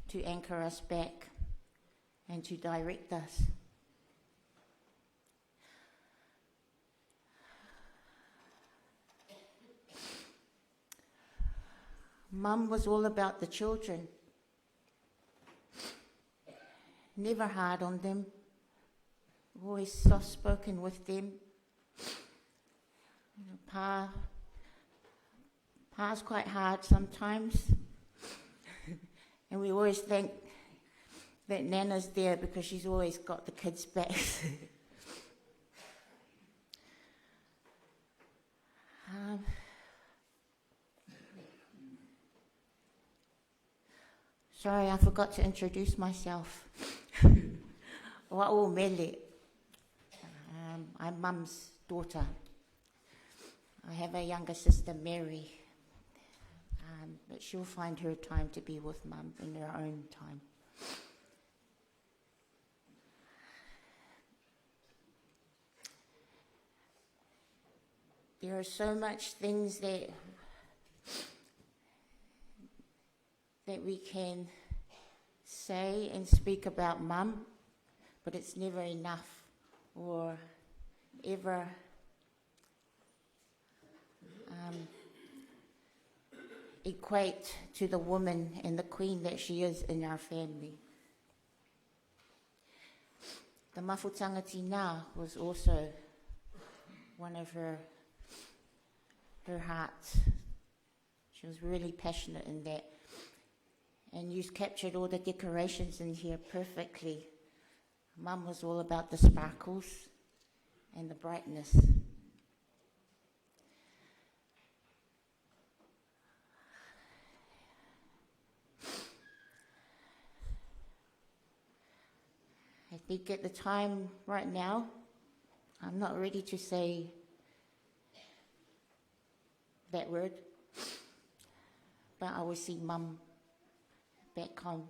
to anchor us back and to direct us. Mum was all about the children. Never hard on them. Always soft-spoken with them. Pa's quite hard sometimes. And we always think that Nana's there because she's always got the kids' backs. Sorry, I forgot to introduce myself. Wa'o Mele. I'm Mum's daughter. I have a younger sister, Mary, but she'll find her time to be with Mum in her own time. There are so much things that we can say and speak about Mum, but it's never enough or ever equate to the woman and the queen that she is in our family. The Mafutanga Tina was also one of her hearts. She was really passionate in that. And you've captured all the decorations in here perfectly. Mum was all about the sparkles and the brightness. I think at the time right now, I'm not ready to say that word, but I will see Mum back home.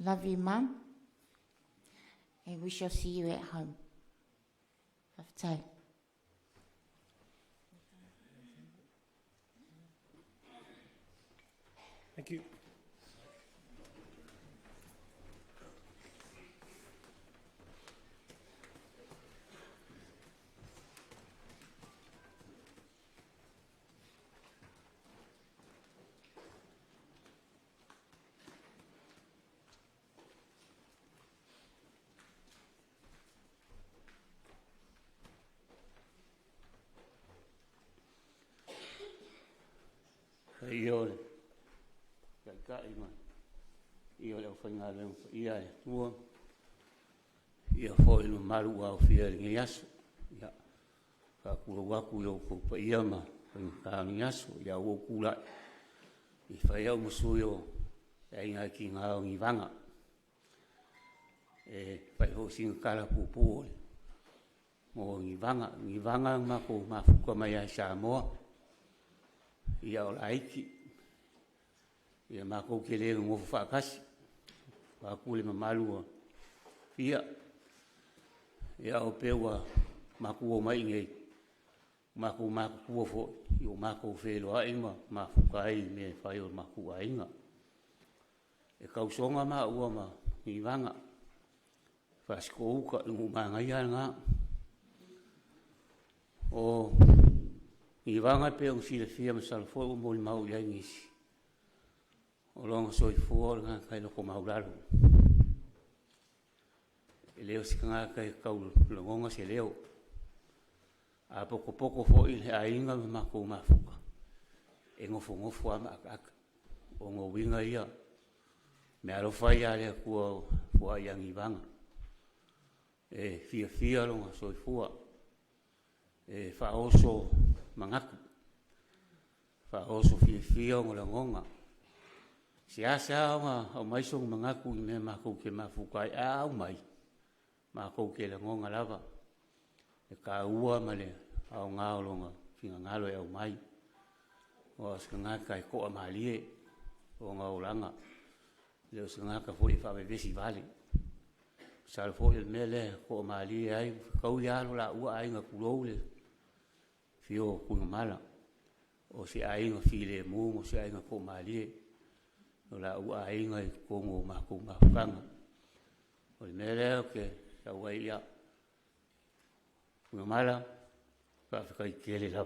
Love you, Mum, and we shall see you at home. Whaftai. Thank you. Iole, kai ma, iole o whainga leo, ia e tua, ia hoi no maru au whia ringi aso, ia, ka kura waku i o kupa ia ma, whainga ni aso, ia o kula, i whai au musui o, e inga ki ngā o ngivanga, e whai ho singa kara pupu ole, mo ngivanga mako mafuka mai a Samoa, ia o laiki, ia mako ke leo ngofu whakasi, wakule mamalua, ia o pewa mako o mai ngei, mako kua fo, i o mako whelo a inga, mafuka ai me whai o mako a inga. E kausonga ma ua ma ngivanga, whasko uka lungu mangai a ngā, o ngivanga pe o sile fia masala fo o moli mau ia ngisi. O longa soi fo o ngā kai loko mauraro. e leo sikanga kai kau longonga se leo a poko fo i ainga ma ko mafuka e ngofo ama aka o ngo winga ia me alo fai ale kua yang ibanga e fia longa soifua e fa oso mangaku fa oso fia ngolangonga siasa o mai so mangaku me mako ke mafukai au mai mako ke la ngonga lava e ka ua male au ngaolonga finga ngalo e au mai o skanga kai ko amalie o ngaolanga le skanga ka foi fa vesi vale sal foi mele ko amalie ai kau ya la ua ai nga kulole fio ku mala o si ai nga file mo si ai nga ko amalie o la ua ai nga ko ngo mako mafanga o mele ke ka wai ya mala ka kai kele la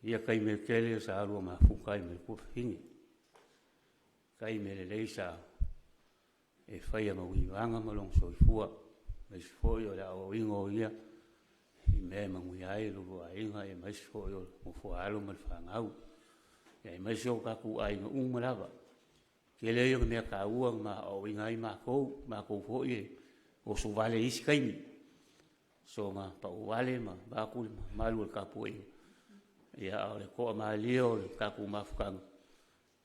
ia kai me kele sa alu ma fu kai me ku fingi kai me le leisa e fai ma wi vanga ma long so fua me fo yo la o ingo ia i me ma wi ai lu ai nga e me fo yo mo fo alu ma fa ngau e me so ka ku ai nga ma lava kele yo me ka u ma o ingai ma ko fo ye o so vale is kai mi so ma pa wale ma ba ku malu ka poi ya ole ko ma lio ka ku ma fukang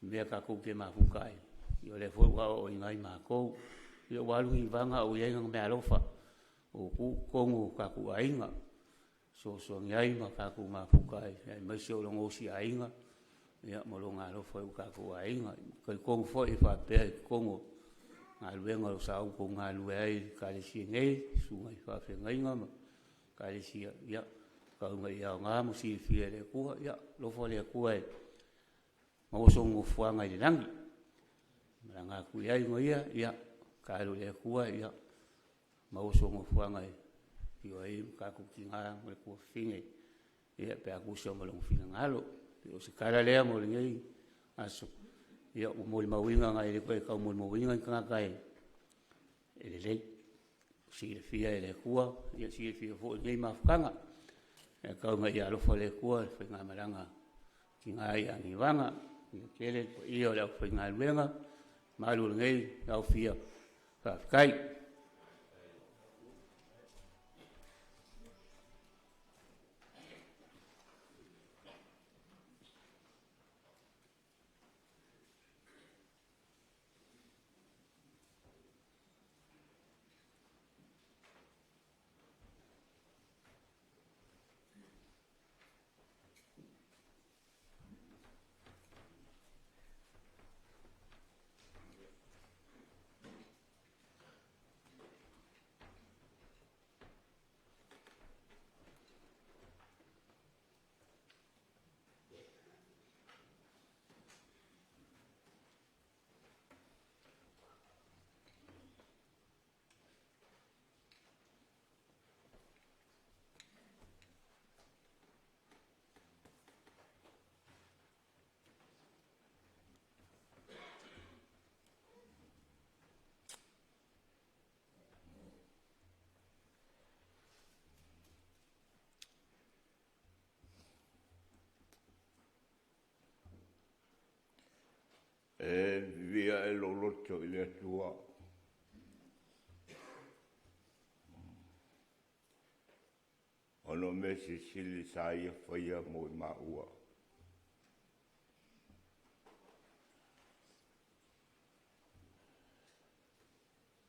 me ka ku ke ma fukai yo le fo wa o ngai ma ko yo walu i vanga o ye ngam me alofa o ku kongo ka ku ainga so ngai ma ka ku ma fukai e me so lo ngosi ainga ya mo lo ngalo fo ka ku ainga ko kongo fo i fa pe kongo ngaluenga o sa ko ngalu ai ka le si nei su ngai fa fe ngai ngam ka le si ya ka ngai ya nga mo si fi le ku ya lo fo le ku ai mo so ngo fu ngai langi nga ku ya ngai ya ka lo le ku ya mo so ngo fu ngai yo ai ka ku kinga mo ku finge ya pe ku so mo lo finga ngalo yo se kala le mo ngai aso ia o mo mawinga ngai le koe ka mo mawinga ka kai ele le si le fia ele kua ia si le fia fo nei mafkanga e ka ngai ia lo fo le kua fe nga malanga ki ngai ani vanga ia kele ia le fo nga luenga malu ngai au fia ka kai e via e lo lotto il tua ono mesi sili sai faia mo ma ua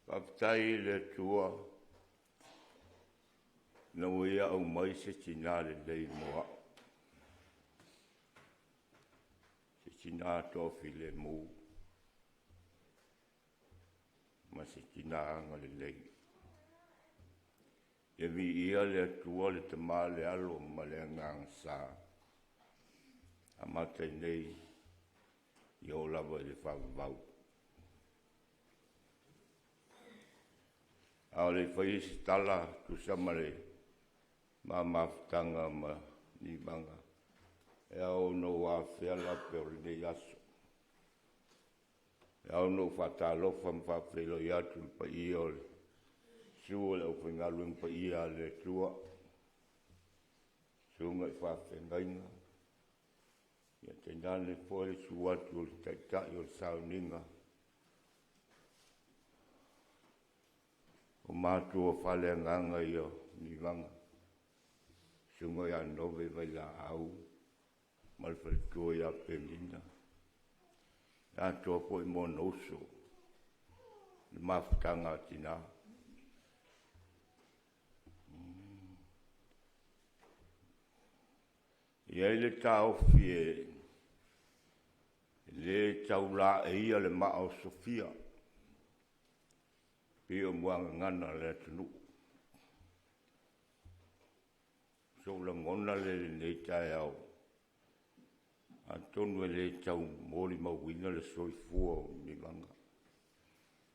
paptai le tua no ia o mai se tinale dei moa Sina to file mu ma se kina ngale lei e vi ia le tua le te male alo ma le ngang sa amata nei yo lava le fa vau ale fai stala tu samare ma maftanga ma ni banga e au no wa fela per le yaso Au no whatalofa mwhawhelo i atu pa i o le. Sua le au whingaluing pa i a le tua. Sunga i whawhengainga. Ia te nane pole sua atu o le taitai o le sauninga. O mātua whale nganga i o ni wanga. Sunga i anove vai la au. Malwhale tua i a pemina. Ia tua po i mona uso. Le mawhutanga tina. Ia le tau fie. Le tau la e ia le mao Sofia. Pio muanga ngana le atunu. So la ngona le nei tai au. Antonu e le tau mori mawina le soifua o ni manga.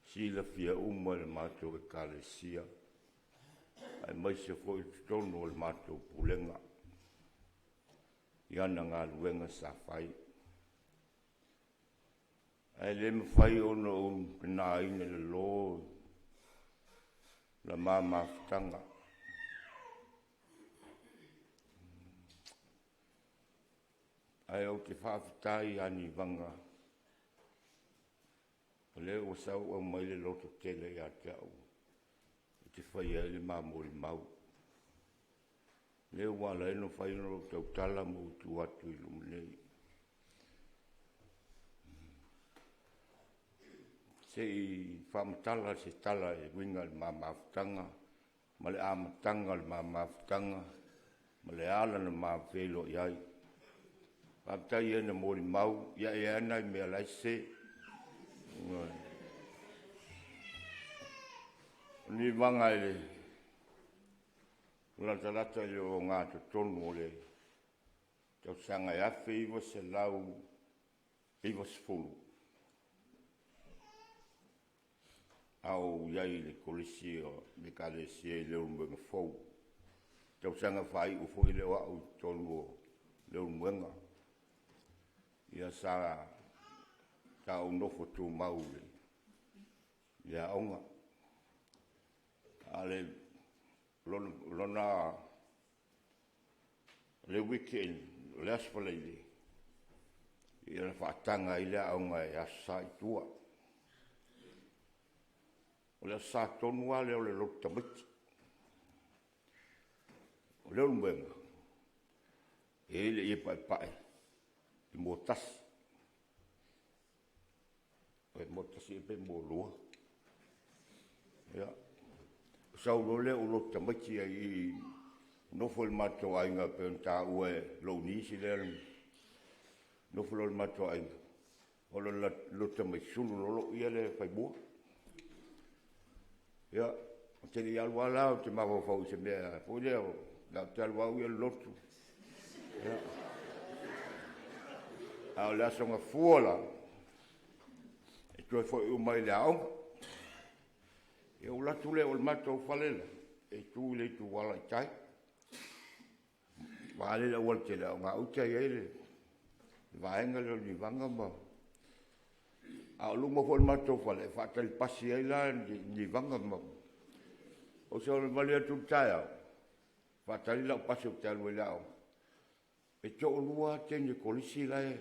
Sila fia uma le mato e kalesia. Ai mai se foi tonu o le mato pulenga. Iana ngā luenga sa whai. Ai le mwhai ono o nā ina le lo. La mama whtanga. Ai au te whawhitai ani vanga. O leo o sau au mai le loto tele i a te au. I te whai ai le mamori mau. Leo wala eno whai no tau tala mo tu atu i lumunei. Se i whamatala se tala e winga le mamawhtanga. Ma le amatanga le mamawhtanga. Ma le ala le mawhelo i ai. Whamtai ena mori mau. Ia e ana i mea lai se. Ni wanga ele. Lata le o ngā te tonu o le. Tau sanga e awhi iwa se lau. Iwa se fulu. Au iai le kolisi o le kalesi e leo mwenga fau. Tau sanga whai u fo i leo au tonu o leo mwenga. Ia sa tau nofo tu mau le. Ia onga. Ale lona le weekend le asfalele. Ia le whaatanga i lea onga e asa i tua. O le sa tonua leo le lota miti. O leo mwenga. E le i pae. I motasi. O e motasi e pe mo lua. Ia. Sau lo le o lota miti i nofo le mato ainga pe un ta ue lo nisi le. Nofo le mato ainga. O lo lota miti sulu lo ia le fai bua. Ia. O te li alua lao te mawa fau se mea. Po leo. La te alua ui al lotu. Ia. Au le asonga fuola. E tue foi umai le aonga. E o latu le o le matou whalela. E tu le tu wala i tai. Wale la wal te le o ngā utai eile. Vaenga le o ni vanga ma. A o lunga fo le matou whale. Whātali pasi eila ni vanga ma. O se o le mali atu tai au. Whātali la o pasi o te alue le au. E to o lua teni kolisi la e.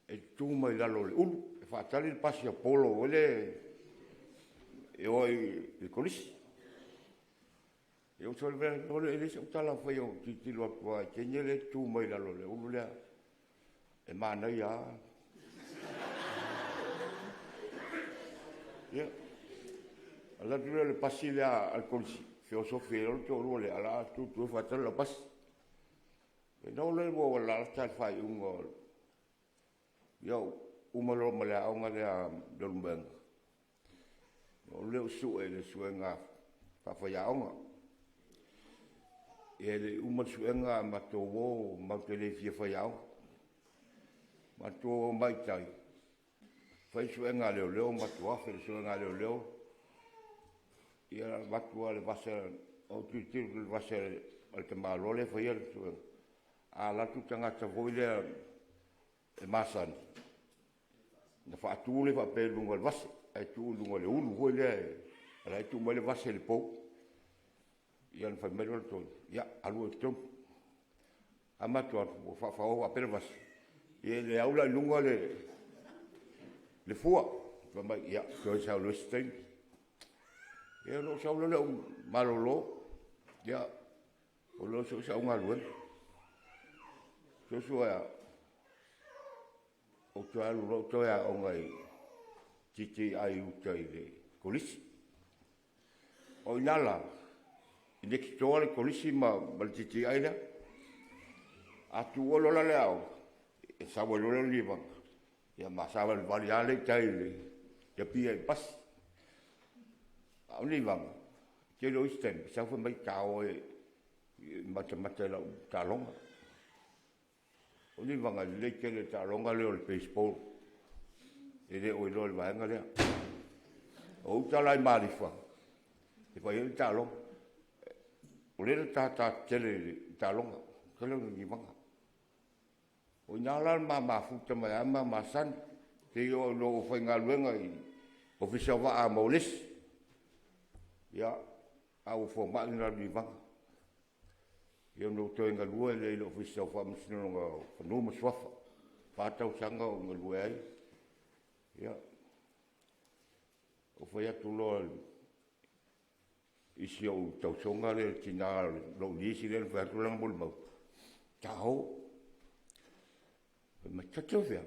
E tu mai lalo le ulu. E whātali le pasi a polo o le. E oi i kolisi. E o tole vea nole e lese o tala whai o ti loa kua. E kenye le tu mai lalo le ulu lea. E mānai a. Ia. Ala tu le pasi lea al kolisi. Filosofi e lolo te o lua le ala tu e whātali la pasi. E nole mo wala tal whai ungo. Iau, umalo malea aunga lea dolumbenga. O leo su e le suenga whawhaiaonga. E le uma suenga mato wo mato le fia whaiao. Mato maitai. Whai suenga leo leo mato afe le suenga leo leo. Ia matua le vasa o tūtiru le vasa al te maalole whaia le suenga. A latu tangata voi lea e masani. na whaatu le whapelunga le vase, ai tu lunga le ulu hoi le, ala tu mai le vase le pou, ia na whaimero le tōni, ia alu e tōni, amatu atu, o whawhao apere vase, ia le aula i lunga le fua, mai ia, toi sao lo stein, ia lo sao lo malolo, ia, o lo sao ngaluen, so ia, o te alu lo toia o ngai titi ai utai le kolisi. O inala, i neki toa le kolisi ma le titi ai lea, atu olo la leao, e sawa lolo liwang, ia ma sawa le vali ale tai le, ia pia i pas. Au liwang, te lo isten, sawa mai tau e mata la talonga. O ni vanga le ke le talonga le o le baseball. E le o ilo le vaenga lea. O utala i marifa. E pa le talonga. O le tata tele le talonga. Kele o ni vanga. O inala ma futa mai ama ma san. Te o lo o whainga luenga i ofisa wa a maulis. Ia, au fo maina ni vanga. Ia no toi nga lua le ilo ofisa o whaamisino nga whanuma swafa. Whātau sanga o nga lua ai. Ia. O whai atu loa isi o tausonga le tina lo nisi le whai atu langa moli mau. Tāho. Ma tatau whea.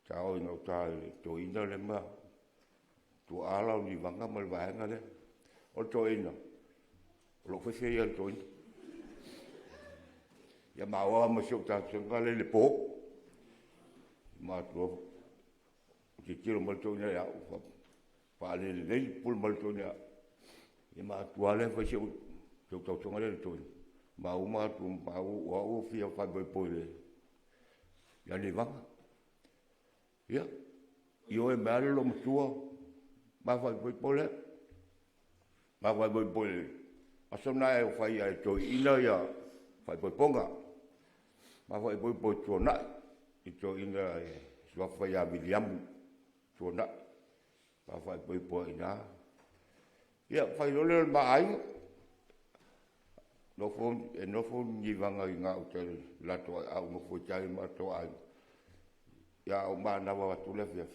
Tāho i ngau tā le to ina le ma. Tu ala o ni vanga ma le vaenga le. O to ina. O lo whai whea to ina. Ia maua ma siok tātunga le po. Ma tua. Ki tiro maltoina ia. Pāle le lei pul maltoina. Ia ma tua le whai siok tātunga le toina. Ma uma tu ma u fia whai boi poi le. Ia ni vanga. Ia. Io e mea lo matua. Ma whai boi poi le. Ma whai boi poi le. Asona e whai ai toi ina ia. Whai boi ponga. Ma whai boi boi tuona. I to ina e swafa ia miliamu. Tuona. Ma whai boi boi ina. Ia whai lole ma ainga. Nofo ni vanga i ngā utere lato ai au nofo tai ma to ai. Ia au ma nawa watu le fia.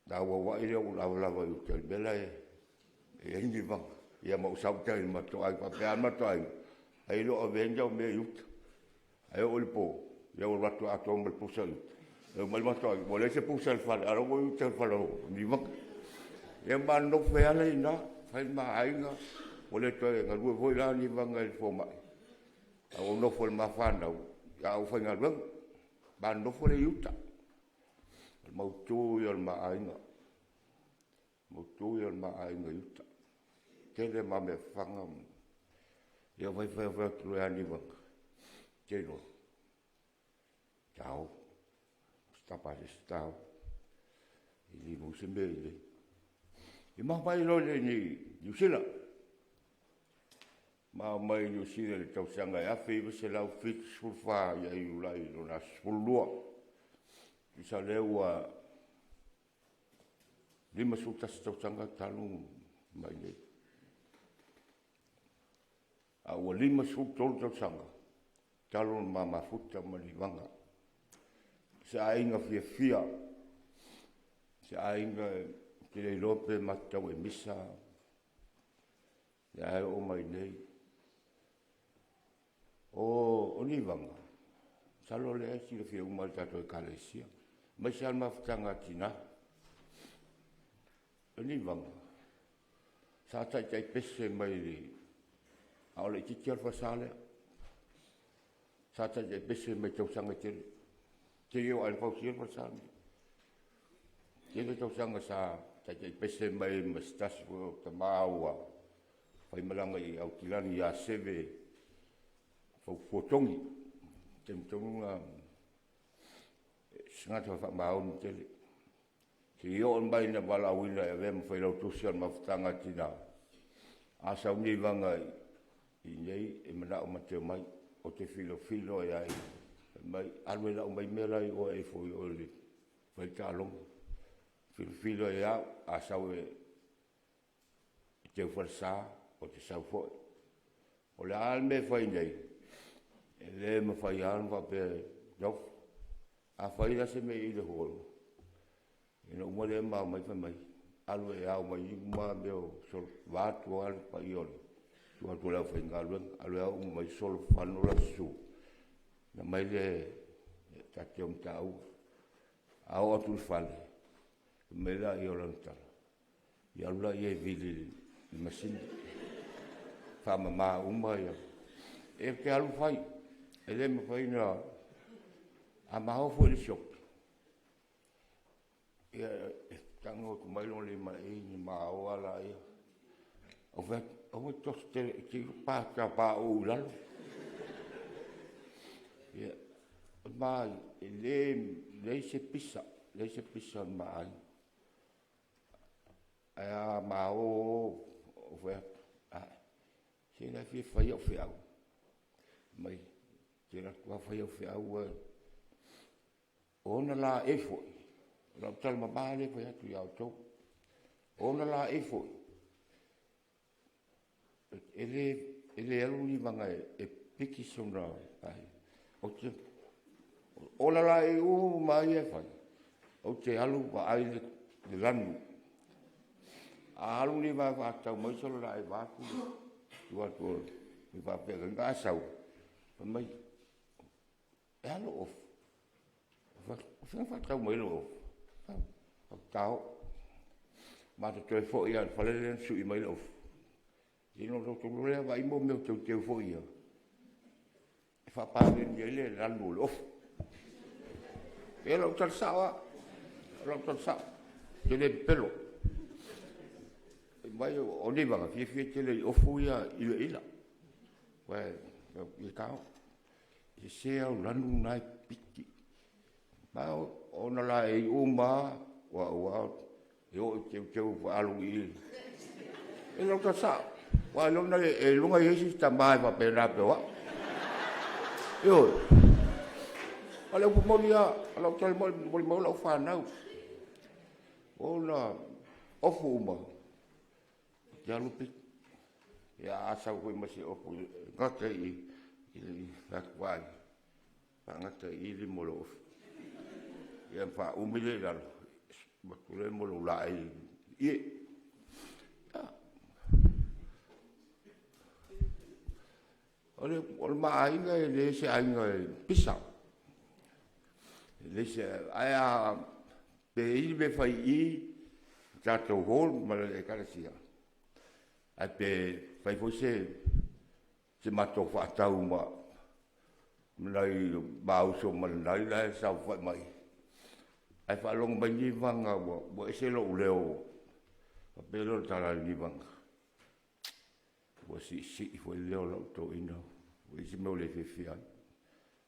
Da wa i reo lava i utere bela e ni vanga. Ia ma usau tai ma to ai pa pea ma to ai. Ai lo avenja o me yuta. Ai o lipo. Ia o ratu ato me pusa yuta. E mal ma to ai. Mo le se pusa il fal. Aro o yuta il falo. Ni vanga. Ia ma no fea le ina. Fai ma ainga. O le toi nga lua voi la ni vanga il fo mai. A o nofo le mawhanau. Ia au whainga luang. Ba nofo le yuta. Mautu i al ma ainga. Mautu i al ma ainga yuta. Tele ma me whanga. Ia vai tu le ani vanga. Telo. Tau. Stapa le stau. I li mo se me le. I ma mai lo le ni Yusila. Ma mai Yusila le tau sanga ya fe se lau fit sulfa ya ulai lo na sulua. I sa lewa lima sutas tau sanga talu mai le. A ua lima sultol tau sanga. Talu ma mafuta ma li vanga. Se ainga fia. Se ainga te le lope matau e misa. Ia o mai nei. O ni vanga. Salo le si le fia umal tato e kalesia. Mai se alma ftanga tina. O ni vanga. Sa tai tai pese mai li. Aole tiki alfa sale. Sa tai tai pese mai tau sanga tiri. Tiri o alfa usi alfa sale. Tiri tau sanga sa tai tai pese mai mastas o tamaua. Fai malanga i au kilani i a seve. Fotongi. Temtonga. Singata wha maun tele. Ki o on bai na wala wina e vema whai lau tusian mawhtanga tina. Asa uni vanga i nei e mana o mateo mai. O te filo e ai. Mai alwe la o mai mera i o e fo i oli. Fai ka long. Filo e au a sau e te farsa o te sau foi. O le alme fai nei. E le ma fai an va pe dof. A fai da se me i le holo. E no mo le ma mai fa mai. Alu e au mai ma meu sol va tu al pa iole. Tu tu la fai ngalu alu e au mai sol fanu la su. Na mai le ta te um tau. Au atu fale. Mela i oranta. I alula i e vili i masini. Whama maa uma ia. E ke alu fai. E le ma fai na a maho fo i shop. Ia tango ku mai lon le ma e ni ma o ala ia. O ve o tos te ki pa ka pa o lalo. Ia ma le se pisa. Le se pisa ma ai. A ma o ve a se na fi fai o fiau mai se na tua fai o fiau ona la e foi la tal ma bale foi atu ia to ona la e foi ele alu ni manga e piki sona ai o te ona la e u mai e fai o te alu va ai le lanu alu ni va va tau mai solo la e va ku tu mi va pe nga sau mai e alu of fa tau mai lo tau ma te fo ia fa le su i mai lo e no to le va i mo me te fo ia fa pa le la lo e lo tal sa de le pelo mai o ni va fi te le o fuia ila wa i ka e se au lanu nai piki ma o na la e uma wa yo te va alu i e lo ta sa wa lo na e lunga yesi sta mai va pe na pe wa yo ala ku mo dia ala tal mo lo fa na o na o fuma ya lupi ya asa ko masi o pu ngata i la kwai ngata i li molo ya fa umile la ba kule molo la i ole ma ai nga le se ai nga pisa le se ai pe i be fai i tato hol ma le karasia a pe fai fosse se mato fa tau ma lai bau so ma lai lai sa fa mai ai fa long ba ni vanga bo se lo leo pe lo tala ni vanga bo si foi leo lo to ino bo si me le fe fia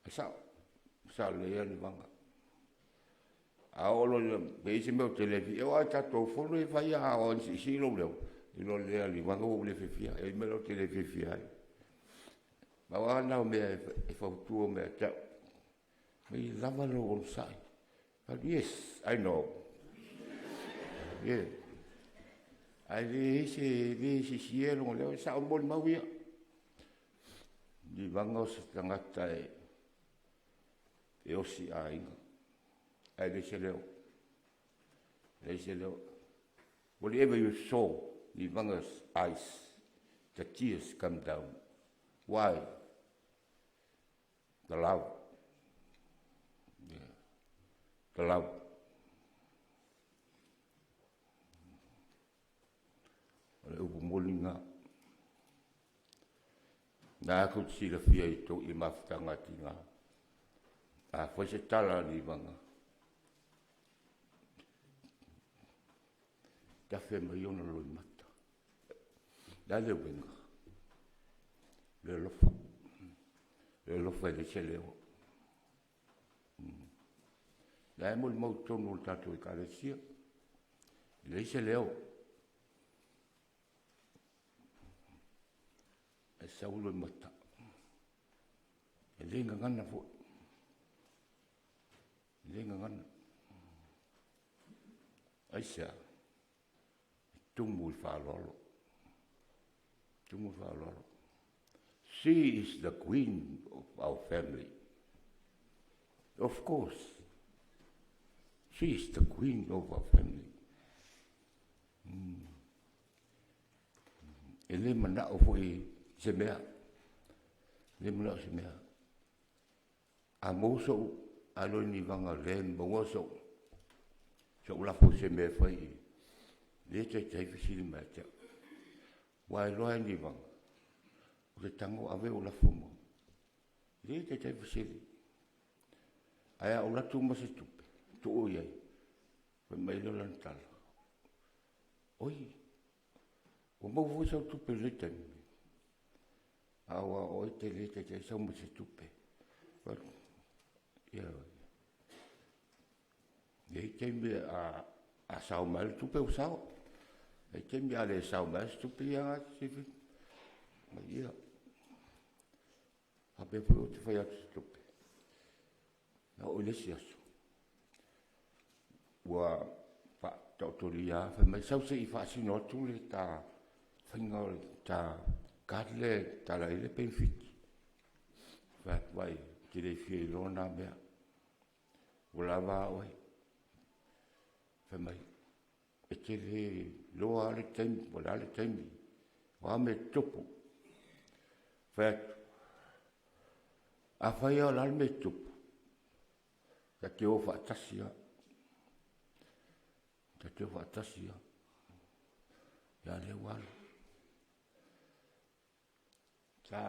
sa le ni vanga a olo pe si me te le vi o ta to fo le fa ya o si lo leo ilo le ali vanga o le fe fia e me lo te le fe fia ma wa na me e fa tu me ta me lava lo on sai but yes I know yeah ai le si lo le sa un bon ma via di vanga o tangata e o si ai le se leo whatever you saw di vanga's eyes the tears come down why the love yeah the love ole upu molinga na ko si la fia i to i maftanga tinga a foi se tala ni vanga ta fe mai ona lo mata da le venga le lo fa le celeo la mo mo tono tato i caresia le celeo e saulo mata e lenga ngana fo lenga ngana Aisa. Tumu I whaalolo. Tumu whaalolo. She is the queen of our family. Of course. She is the queen of our family. E le mana o foi se mea. Le mana o se mea. A moso alo ni vanga le moso. So la fo se me foi. Le te te fisili mata. Wai loa ni vanga. O le tango ave o la fomo. Le te te fisili. Aya o la tu ma se tupe. Tu o iai. Foi mai lo lantala. Oi. O mau fo sa tupe le tani. Awa o te le te sa mo se tupe. But yeah. Ye tembe a sao mal tupe o sao. Ye tembe a le sao mal tupe ya se fi. Ma ia. A be fo te fai atu tupe. Na o le siaso. Wa fa tautoria fa mai sau se I fa sino tu le ta fingol ta kadle ta la ile benefit. Fa vai ki le fi lona mea. Wala va oi. Fa mai. E te le loa le tembi, wala le tembi. Wa me tupu. Fa a fai ala me tupu. Ta te o fa tasia. Ta te o fa tasia. Ya le wala. Ta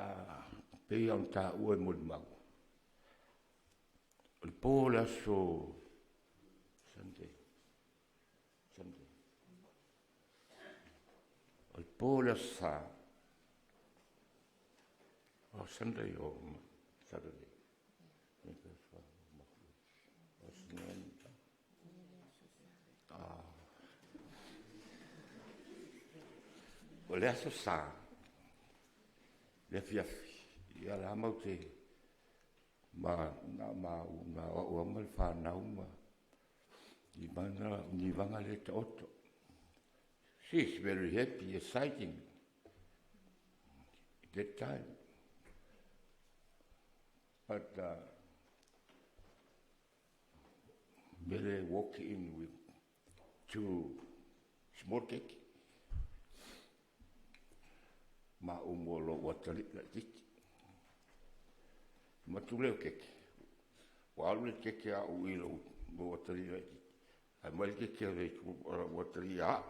pei on ta ue mo mau. Il pola so Sunday. Il pola sa. O Sunday o Saturday. O le aso sa. Le fiafi. Ia la mau te. Ma o mal fa na uma. Ni vanga le te oto. She's very happy, exciting. At that time. But Mele walk in with 2 small cake. Ma umolo watali la tiki. Ma tule keke. Wa le keke a uilo mo watali la tiki. Ai mai keke le watali a.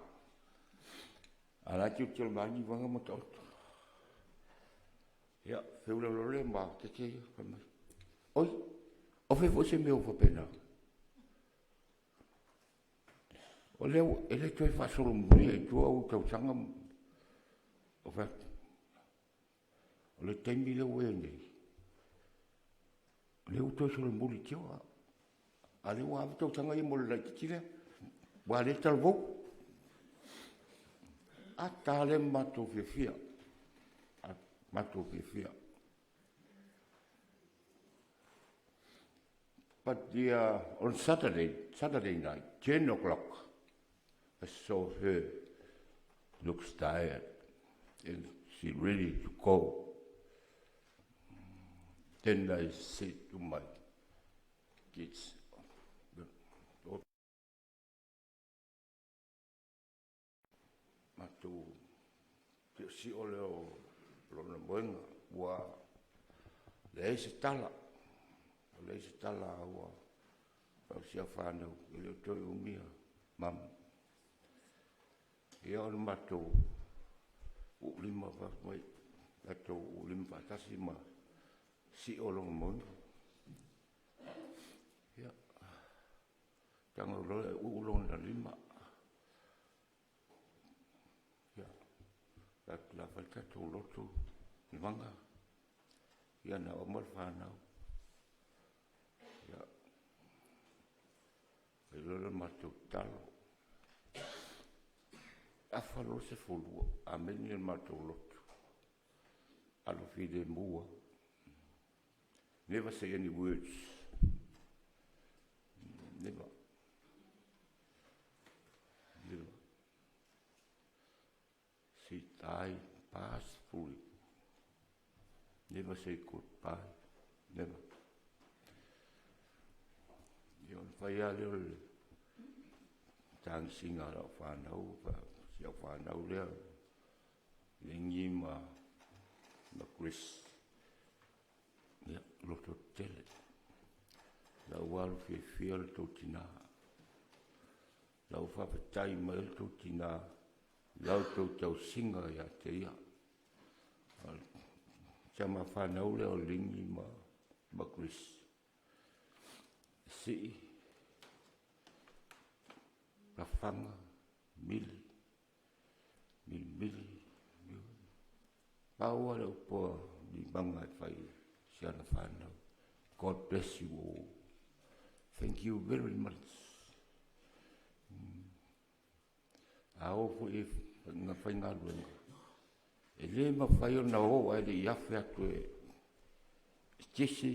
Ala ki util mani vanga mo toto. Ya, feula lole ma keke pa mai. Oi, o fe fo se me o fa pena. O leo, ele toi fa solo mui e tua o tau sanga o fa. O le tembi le ue nei. Leo toi solo mui tio. A leo a tau sanga i mo le kitile. Wa le tal vo. A tale mato fia. Mato fia. But on Saturday night, 10 o'clock, I saw her, looks tired, and she ready to go. Then I said to my kids, Matu, si oleo lona moenga, wa le se tala. Le se tala wa pa sia fana le to umia mam ia on mato u lima va mai mato u lima tasima si olong mon ia tanga lo u long na lima ia la falta to loto vanga ia na o mal fana Lolo matou talo. A falo se folua. A meni el matou lotu. Alo fide mua. Never say any words. Never. die past fully. Never say goodbye. Never. Yon whaia leo le tang singa la whanau, sia whanau leo, lengi ma Chris. Ya, loto tele. La walu fia le tau tina. La whawhatai ma le tau tina. La tau singa ya te ia. Sama whanau leo lengi ma Chris. Si Pafanga mil Paua le upoa ni banga fai siana whanau. God bless you all. Thank you very much. Ao fu e nga whai ngā ruenga. E le ma whai o na o ai le iafe atu e Jesse.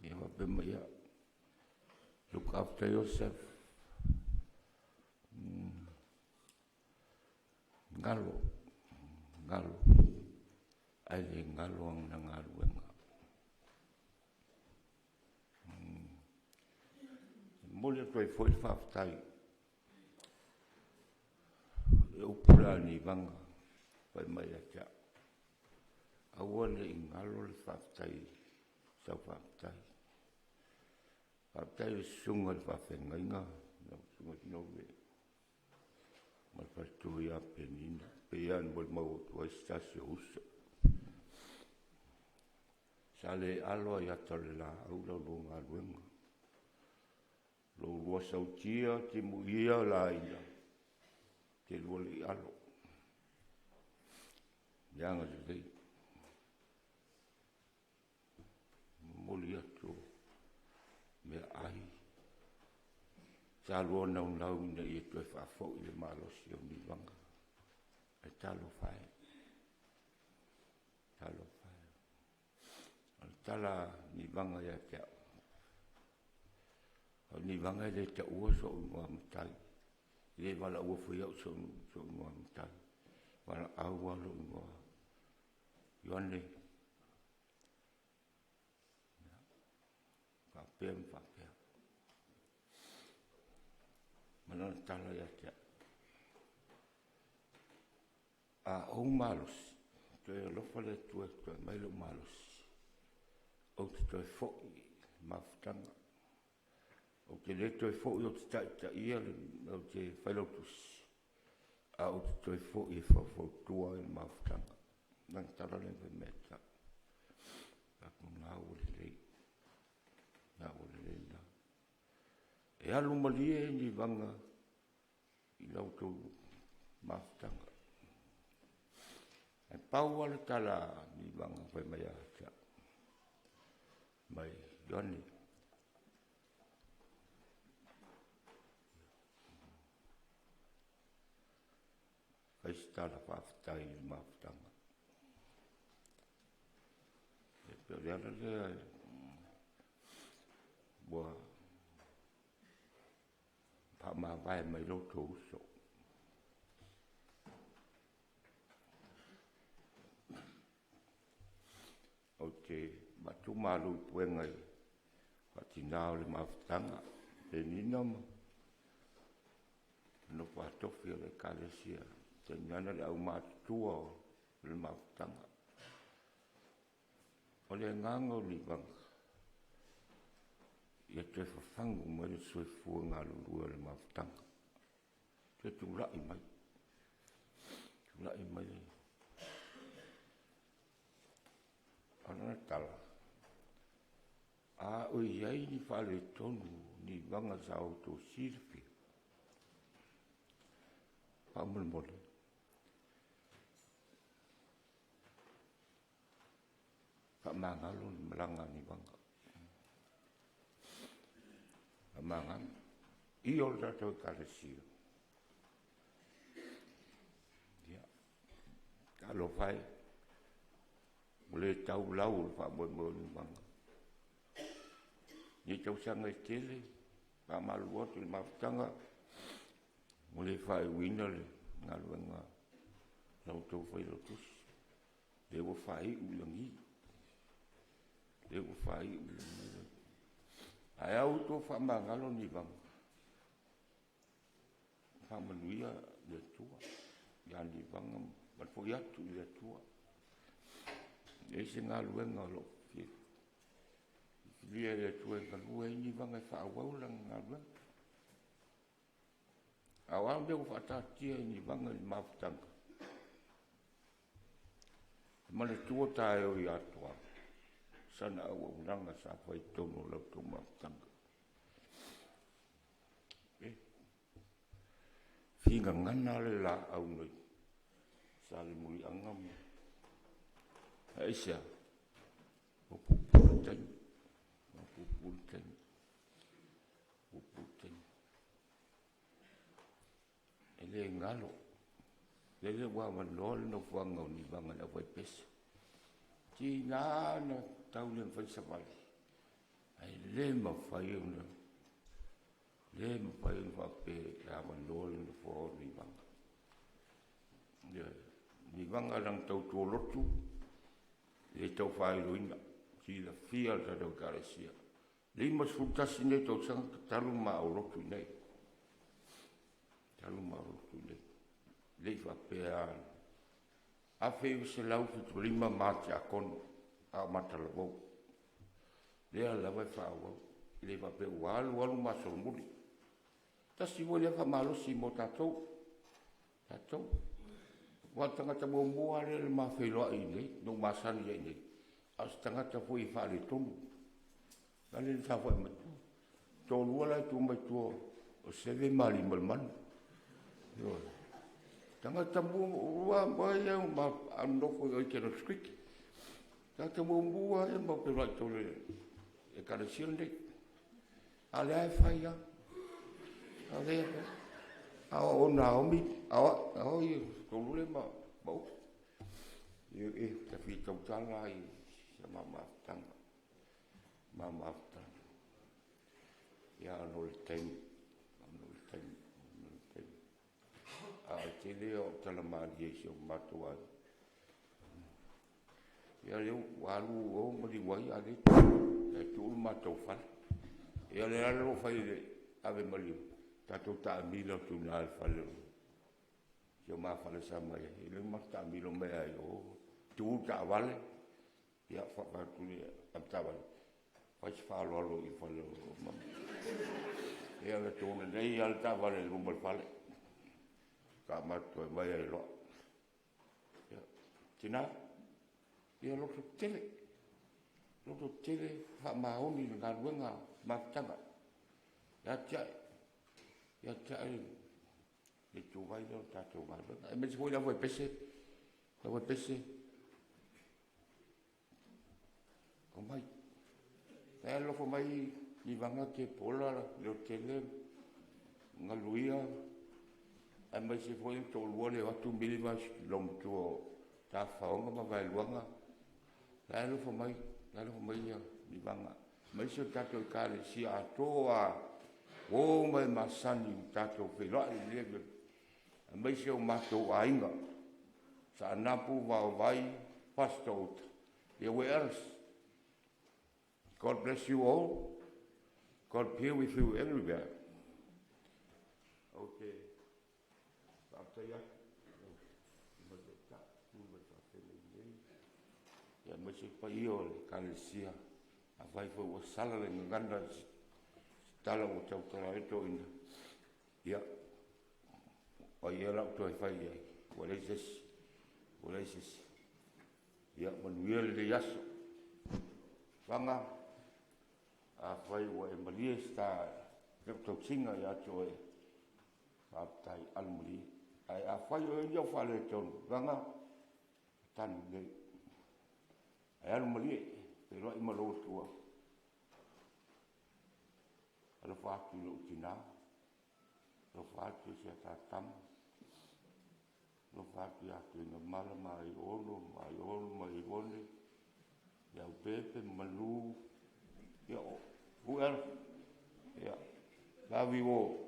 E wa bema ia. Look after yourself. Ngalo. Ai le ngalo ang na ngā ruenga. Mole toi foi whaftai. E upura ni vanga. Pai mai atia. Aua le ingalo le whaftai. Sau whaftai. Whaftai le sunga le whawhenga inga. Sunga tinowe. Ma whastui a penina. Pean wal mau tua istasio uso. Sale aloa iatale la aula lunga luenga. Lo lua sautia te muia la ina. Te lua li alo. Yanga te tei. Moli atu. Me ai. Sa lua nau nau ina i tu e whafo i le malosi o ni wanga. E talo whae. Talo whae. Tala ni wanga ia te au. Ni wanga le te ua so unua mtai. Le wala ua fui au so unua mtai. Wala au wala unua. Ioane. Whapea. Mana tala ia te au. A o malos. Te lofa le tue mai lo malos. O te toi fo'i mafutanga. O te le toi fo'i o te ta ia o te whailotus. A o te toi fo'i whawhautua e mafutanga. Nang tara le meta. Ako ngā ule lei. Ngā ule lei na. E alu malie ni vanga i lautou mafutanga. E pau ala tala ni vanga whai mai atia. Mai Ioni. Whai stala whaftai i mafutanga. E pere ala lea bua pa maa vai mai roto uso. O te matu malu puengai pati nao le mafutanga e ninama no patofi le kalesia te nyana le au matua le mafutanga o le ngango li vanga ia te whafangu mai le soifua ngā lurua le mafutanga te tulai mai ana tala a o iai ni whale tonu ni vanga sa auto sirfi pamulmole pamangalo ni malanga ni vanga pamangam i o rato karesio ya kalo fai mule tau lau fa mo ni vanga ni tau sanga tele pa malu tu mafutanga mule fai winner ngaluenga Nau tau whai lo tusi. Le wa whai ulangi. Le wa whai ulangi. Ai au tō whamangalo ni vang. Whamanuia le tua. Ia ni vang man fo atu le tua. E se ngā luenga lo fie. Lia le tua ka lua ni vang e whaawau lang ngā luenga. Awal dia whatatia ni vang ni mafutanga. Mana tua tae o i atua. Sana au unanga sa whai tono lau tō mafutanga. Whinga ngana le la au noi. Sali mui angam. Aisha. O pupultang. O pupultang. Pupultang. Ele ngalo. Lele wa manol no wanga ni banga na vai pes. Ti na tau le vai savai. Ai le ma fai una. Le ma fai una pe la manol no fo ni banga. Ni banga lang tau to lotu. Le tau fai ruina. Ti la fia da do garasia. Le ma sultasi ne tau sang talu ma o lotu nei. Talu ma o lotu nei. Le fa pea a feu se lau ki tu lima mate a kono a mata la wau le a la wai fa wau le fa pea walu maso muri ta si wo le fa malo si mo tatou wa tanga ta mo mo ale le ma fe lo ai nei no masani ai nei a tanga ta foi fa le tomu ale sa foi ma to lu la tu mai tu o se ve mali malman yo tanga tamu ua mai ma andoko i kero skrik. Tanga tamu ua e ma pe rai tole e kare sione. Ale ai whaia. Ale awa o Naomi. Awa i kolule ma bau. I te whitau tanga i sa mamafutanga. Mamafutanga. Ia anō le teni. Te leo talamani e sio matua. Ia leo walu o mali wai ale e tu matou fal. Ia le alo fai ave mali. Tato ta milo tu na fal. Sio ma fal sa mai. Ile ma ta milo me ai o tu ta vale. Ia fa tu ni ta vale. Fai fa lo i fal. Ia le tu nei al ta vale lu mal fal. Kamato mai ai lo. Tina. Ia lo tele. Lo tele fa maoni nga wenga matanga. Ya chai. E tu vai lo tato mai. E me voi la voi pese. La voi pese. Komai. E lo fo mai ni vanga ke pola lo tele. Nga luia. Ai mai se foi to luole o tu mili mas long tu ta faonga ma vai luanga. La lo fo mai ya ni vanga. Mai se tato kale si a toa o mai masani tato pe lo i lebe. Mai se o mato ainga. Sa napu vai pastor. Where else? God bless you all. God be with you everywhere. Okay. Ya masih payol kalisia apa itu wasala le nganda tala o tau tala itu ina ya o yela to fai ya what is this ya manuel de yaso vanga a fai o emalia sta to singa ya choe aptai almuli ai a fai o yo fale ton vanga tan de ai almuli pero i malo tua ala fatu lo tina lo fatu se tatam lo fatu ya tu no mala mai ono ya pepe malu ya buel ya la vivo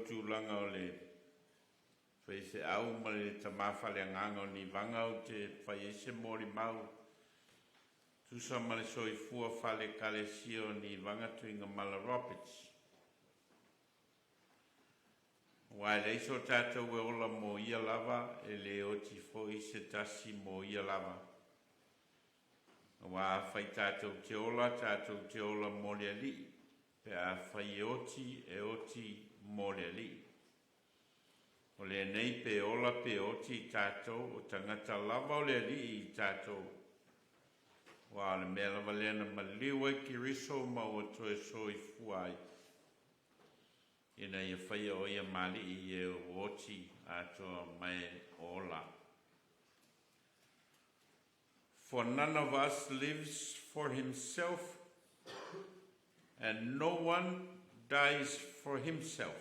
tūlanga o le whai se au ma le tamawhale nganga o ni vanga o te whai ese mori mau. Tusa ma le soifua whale kalesia o ni vanga tuinga Malaropits. Wai le iso tātou e ola mo ia lava e le o ti fo i se tasi mo ia lava. Wa whai tātou te ola mo le li. Pe a whai e oti mo le li. O le nei pe ola pe oti tātou o tangata lava o le li i tātou. Wa le mea lava lena ma liwa ki riso ma o toe soi fuai. Ina ia whaia o ia mali i e oti atoa mai ola. For none of us lives for himself, and no one dies for himself.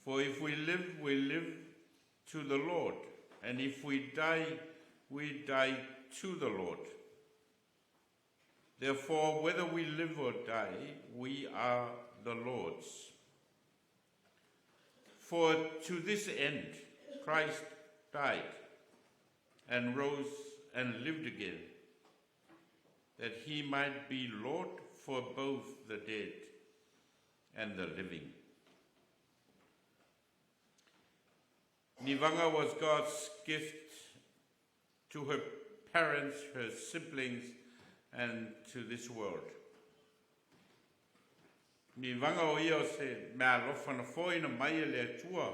For if we live to the Lord, and if we die to the Lord. Therefore, whether we live or die, we are the Lord's. For to this end Christ died and rose and lived again, that he might be Lord for both the dead and the living. Nivanga was God's gift to her parents, her siblings, and to this world. Ni vanga o ia o se mea lofa na foi na mai e le atua.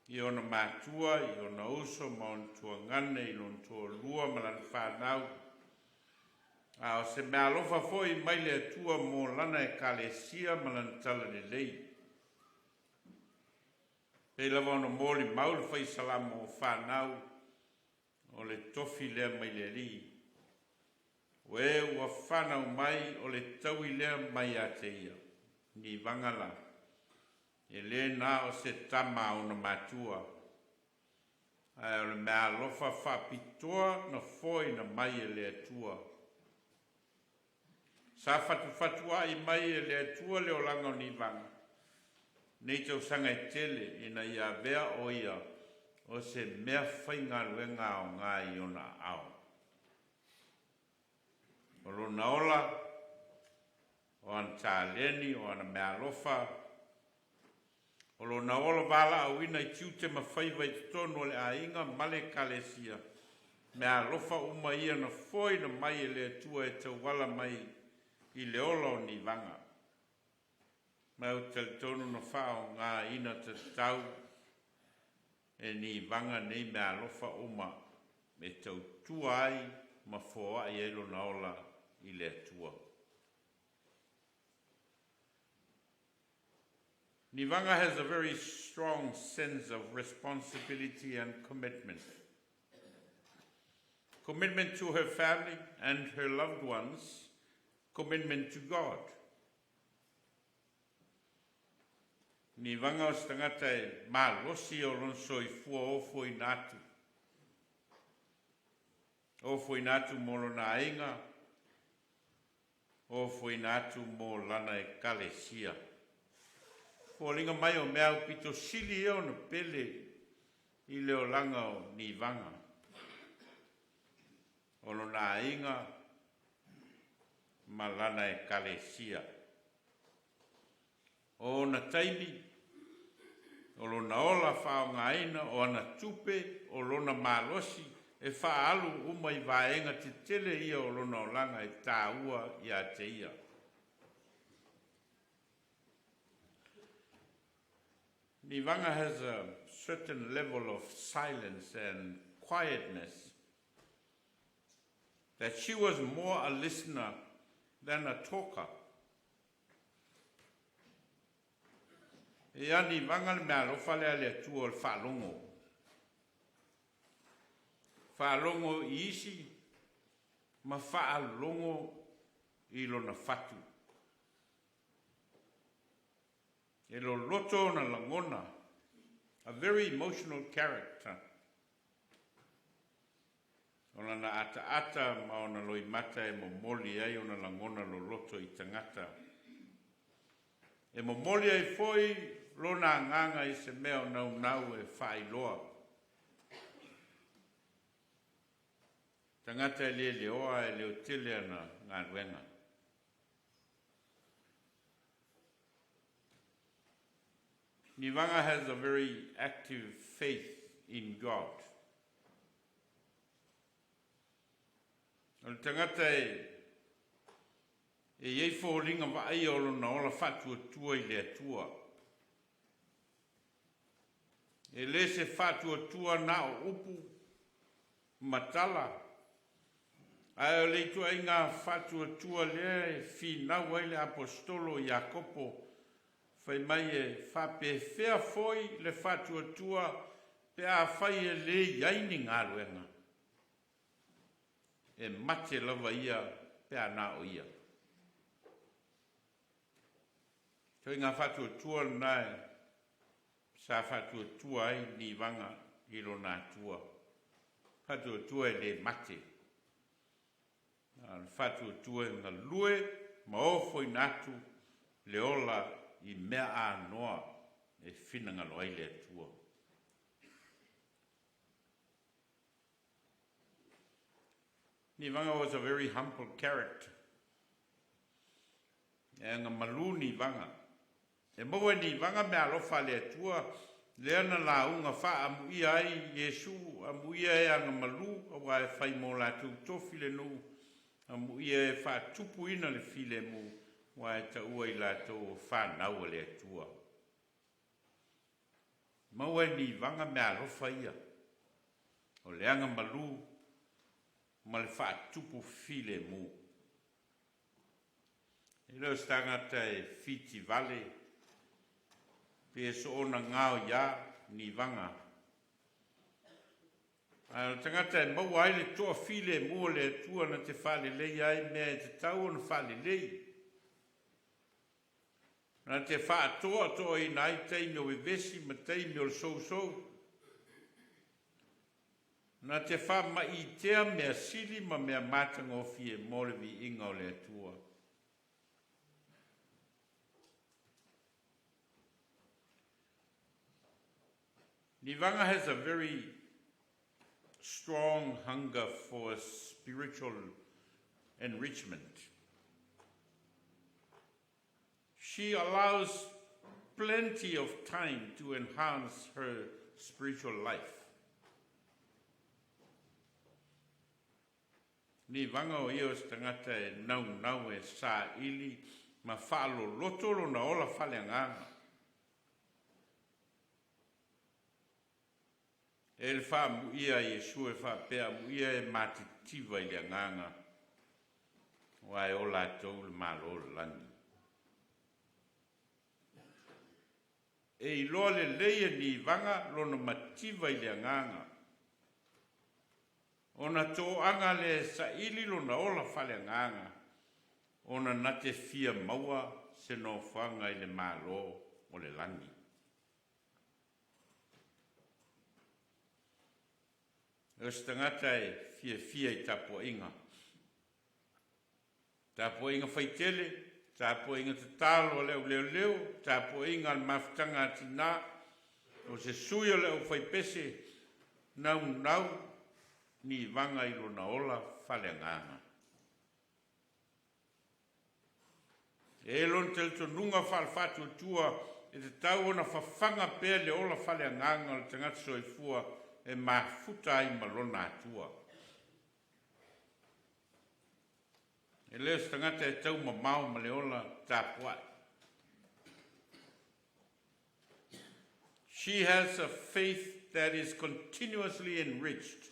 I ona mātua, i ona uso, ma on tua ngane, i on tua lua, ma lan whanau. A o se mea lofa foi mai le atua mo lana e kalesia, ma lan tala le lei. Pei lava ona mōli maul whai salamo o whanau, o le tofi lea mai le li. Ue ua whanau mai o le taui lea mai a te ia. Ni vangala. E le na o se tama o na matua. Ai o le mea lofa whapitoa na foi na mai e le atua. Sa fatua i mai e le atua le o langa o ni vanga. Nei tau sanga e tele ina ia vea o ia o se mea whainga ruenga o ngā i ona au. O lona ola, o an tāleni, o ana mea lofa, o lona ola wala au ina i tiute ma whaiva i tonu o le ainga male kalesia. Mea lofa uma ia na foi na mai e le atua e tau wala mai i le ola o ni vanga. Mau tel tonu na whao ngā ina te tau e ni vanga nei mea lofa uma me tau tuai ma foa i elo na ola i le atua. Nivanga has a very strong sense of responsibility and commitment. Commitment to her family and her loved ones, commitment to God. Nivanga o stangata e malosi o lonso I fua ofo I natu. Ofo I natu mo lona inga, ofo I natu mo lana e kalesia. Fōlinga mai o mea upito sili eo na pele I leo langa o ni vanga. O lona inga ma lana e kalesia. O na taimi, o lona ola whao ngaina, o ana tupe, o lona malosi, e wha alu uma I vaenga te tele ia o lona o langa e tā ua I a te ia. Nivanga has a certain level of silence and quietness, that she was more a listener than a talker. E ani vanga le mea lofa lea le atua o le whaalongo. Whaalongo I isi, ma whaalongo I lona fatu. E lo loto na langona, a very emotional character. Ona na ata ma ona loi mata e mo moli ai ona langona lo loto I tangata. E momoli ai foi lona nganga i se mea nau e whailoa. Tangata e leoa e leo tele ana ngā ruenga. Nivanga has a very active faith in God. O tangata e iei fōringa vai o lona ola whatua tua I le atua. E le se whatua tua na o upu matala. Ai o leitua I ngā whatua tua le whinau ai le apostolo Iakopo fai mai e whape whea foi le whatua tua pe a whai e le iaini ngā ruenga. E mate lava ia pe a nā o ia. Toi ngā whatua tua nai sa whatua tua ai ni wanga hiro nā tua. Whatua tua e le mate. Whatua tua ngā lue ma ofo I natu le ola I mea a noa e whina ngā loai le tua. Nivanga was a very humble character. E ngā malu Nivanga. E maua Nivanga mea alofa le tua le ana la unga wha amu ia ai Yesu amu ia e anga malu awa e whai mō la tu tofi le nu amu ia e wha tupu ina le file mu wa e ta ua I la tō whanau le atua. Maua Nivanga mea alofa ia. O le anga malu ma le whaatupu file mu. I leo stangata e Fiti Valley, pe so ona ngāo ia Nivanga. Tangata e mau ai le toa file mu le atua na te whale lei ai mea e te tau na whale lei. Na te whaatoa toa I nai teimi o vesi ma teimi o le sou. Na te wha mai I tea mea sili ma mea matanga o fie morevi inga o le atua. Nivanga has a very strong hunger for spiritual enrichment. She allows plenty of time to enhance her spiritual life. Ni vanga o ios tangata e nau e sa ili ma whaalo lotolo na ola whaleanganga. E le wha mu ia Yesu e wha pea mu ia e matitiva I le anganga. Wa e ola tau le malo lani. E I loa le leia ni vanga lona mativa I le anganga. Ona tō anga le sa ili lona ola whale nganga. Ona nate fia maua se no whanga I le malo o le langi. E stangata e fia I tapo inga. Tapo inga whaitele, tapo inga te talo leo, tapo inga al mafutanga atina, o se sui o leo whaipese, nau, ni vanga I lona ola whaleanganga. E lon tel tonunga whalwhatu tua, e te tau ona whawhanga pēr le ola whaleanganga o le tangata soifua, e mafuta I malona atua. E leo tangata e tau mamau ma le ola tāpua. She has a faith that is continuously enriched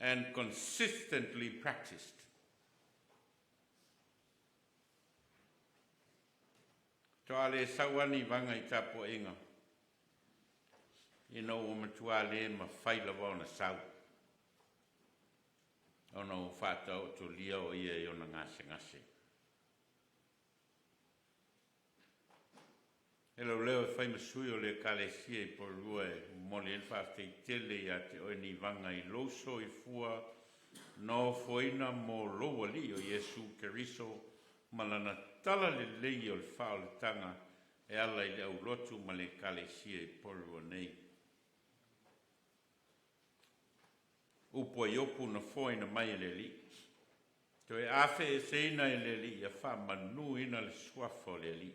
and consistently practiced. Toa le sauani vanga I tapo inga. Ino o matua le ma whaila wauna sau. Ono whātau to lia o ia I ona ngase. Elo leo e whai masui o le kalesia I porua e mole el whawhei tele I te oe ni vanga I loso I fua no foina mo loa li o Yesu Keriso malana tala le lei o le wha o le tanga e ala i le au lotu ma le kalesia i polu nei. Upo i opu na foi na mai le li. To e afe e seina e le li a wha manu ina le suafo le li.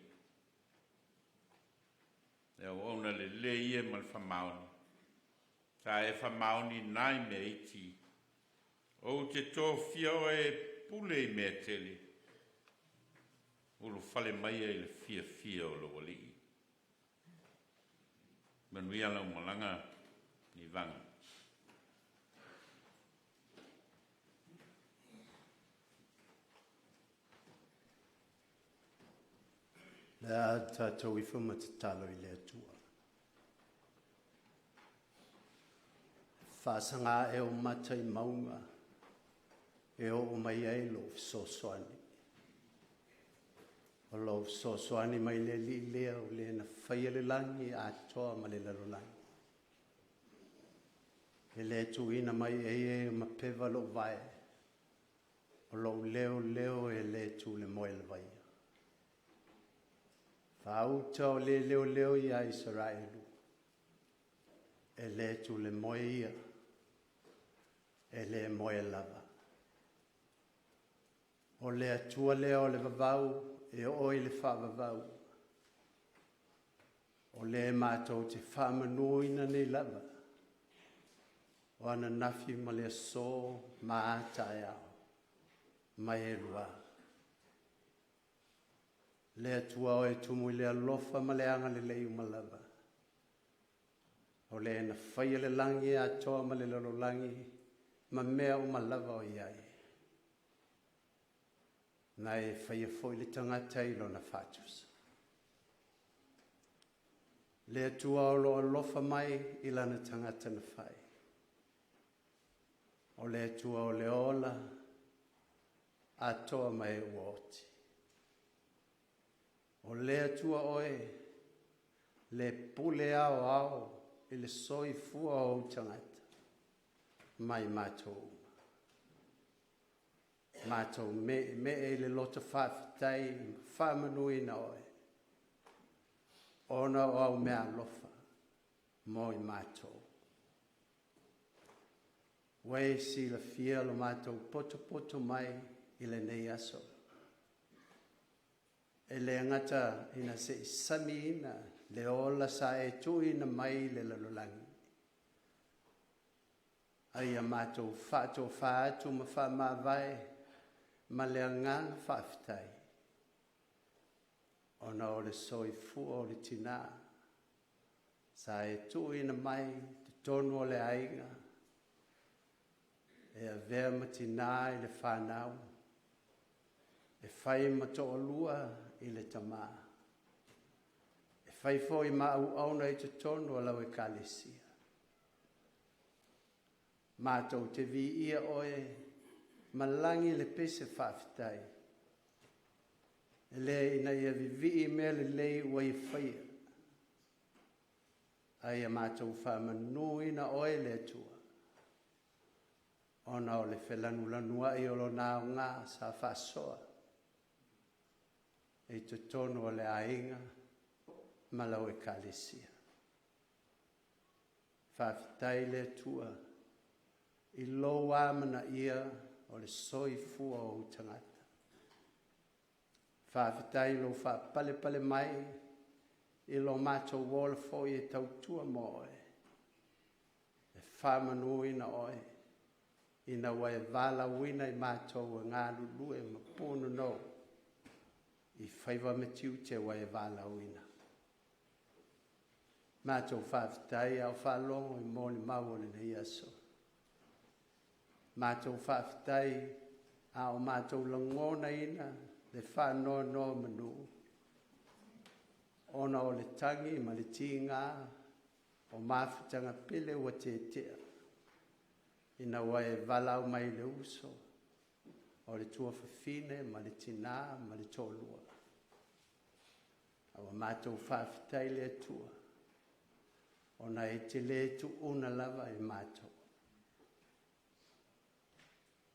E o ona le le ie ma le wha maoni. Ta e wha maoni nai me iti. O te tō fia o e pule i mea tele. Ulu fale mai e le fia o lo wali. Manuia lau malanga ni vanga. Lea tātou I whuma te talo I lea tua. Whāsanga e o matai maunga, e o mai ei lo sosoani. O lo sosoani mai le li lea o le na whaia le langi a toa ma le lalo langi. E le tuina mai e ma pewa lo vai, o lo leo e le tu le moe le vai. Whauta o le leo ia Israelu. E le tu le moe ia. E le moe lava. O le atua lea o le vavau. E oi le whavavau. O le mātou te whamanuina nei lava. O ana nafi ma le so ma atai au. Mai e rua. Le atua o e tumu I le alofa ma le anga le leu ma lava. O le na whaia le langi a toa ma le lalo langi, ma mea o ma lava o iai. Na e whaia foi le tangata ilo na whātus. Le atua o lo alofa mai ilana tangata na whai. O le atua o le ola, a toa mai uoti. O le atua oe, le pule ao, I le soi fua o tangata. Mai mātou. Mātou me e le lota whawhitai, whamanui na oe. Ona o au mea lofa, moi mātou. Wei si la fia lo mātou poto mai I le nei aso. E le ngata ina se sami ina, le ola sa e tui na mai le lalolangi. Ai a mātou whātou whātu ma whamawai, ma le anganga whawhitai. Ona o le soi fua o le tina, sa e tui na mai, te tonu o le ainga, e a vea ma tina I le whanau, e whai ma to lua I le tama. E whai fo I ma au auna I te tonu alau e kalesia. Mātou te vi ia oe, malangi le pese whawhitai. E le ina ia vivi mea le lei ua I whaia. Ai a mātou whamanui na oe le tua. Ona o le whelanua I olo nao ngā sa whasoa. E te tono o le ainga, malau e kalesia. Whawhitai le tua, I lo amana ia o le soi fua o tangata. Whawhitai lo pale mai, I lo mātou wola foi e tautua moe. E whamanui na oe, ina wai vala wina I mātou e ngā lulu e mapono no. I whaiva me tiu te wai vala wina. Mātou whawhitai au whalongo I mōni mawone na iaso. Mātou whawhitai au mātou langona ina le whanoa no manu. Ona o le tangi ma le tinga o mawhitanga pele ua te tea. Ina wai valau mai le uso. O le tua whawhine ma le tina ma le tōlua. Awa mātou whawhitai le tua. Ona e te le tu una lava I mātou.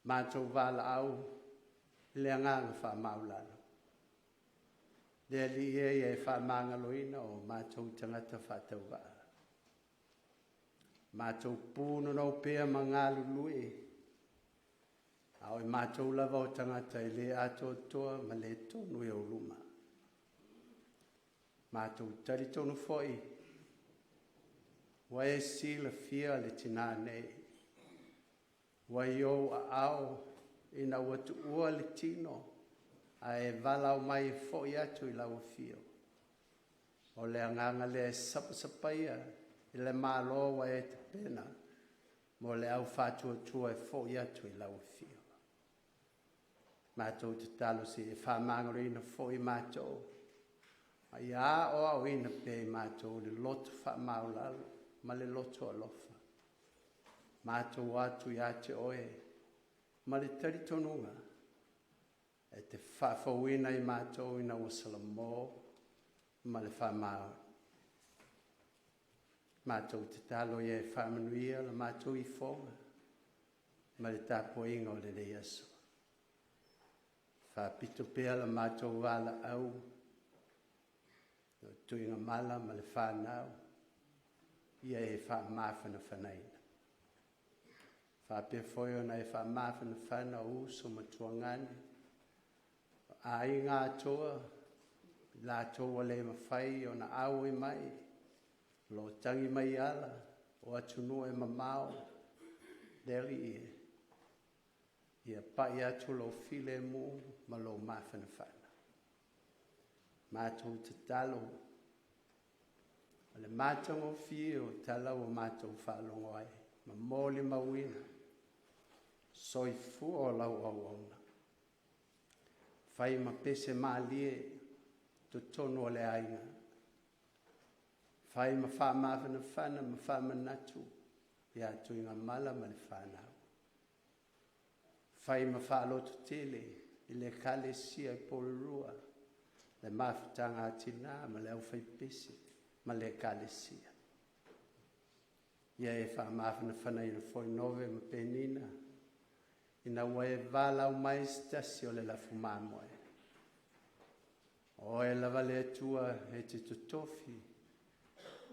Mātou vala au le anganga wha maulana. Le li e whamangaloina o mātou tangata whatau waa. Mātou pūno nau pēr mangalu lui. Au e mātou lava o tangata i le ato toa ma le tonu e o luma. Mātou tari tonu foi. Wa e si la fia le tina nei. Wa yo a ao ina watu ua le tino. A e valau mai foi atu i lau fio. O le anganga le sapasapaia i le malo wa e te pena. Mo le au fatua tua e foi atu i lau fio. Mātou te talo si e whamangaro ina foi mātou. Ai a o au ina pe mātou le loto whamaulalo, ma le loto alofa. Mātou atu i ate oe, ma le taritonunga. E te whawhauina i mātou ina wasala mō, ma le whamau. Mātou te talo i e whamanuia, la mātou i whonga, ma le tāpo inga o le le aso. Whapito pēr la mātou wala au, no tuinga mala ma le whanau, ia e whamawhana whanaina. Whapea whoio na e whamawhana whana uso ma tuangani, a i ngā toa, la toa le mawhai o na au e mai, lo tangi mai ala, o atunua e mamao, deli ie. Ia pai atu lo file mu ma lo mawhana whana. Mātou te talo. Le mātou o fio tala o mātou whalongo ai. Ma mōli mawina. Soi fu o lau au auna. Whai ma pese mālie tu tonu o le ainga. Whai ma wha mawhana whana ma wha manatu. Ia tu inga mala ma le whanau. Whai ma whaalotu tele, i le kale sia i polurua, le mawhitanga atina, ma le au whai pese, ma le kale sia. Ia e wha mawhana whana ina whoi nove ma penina, ina wae wala o mai stasi o le lafu mamoe. O e lava le atua e te tutofi,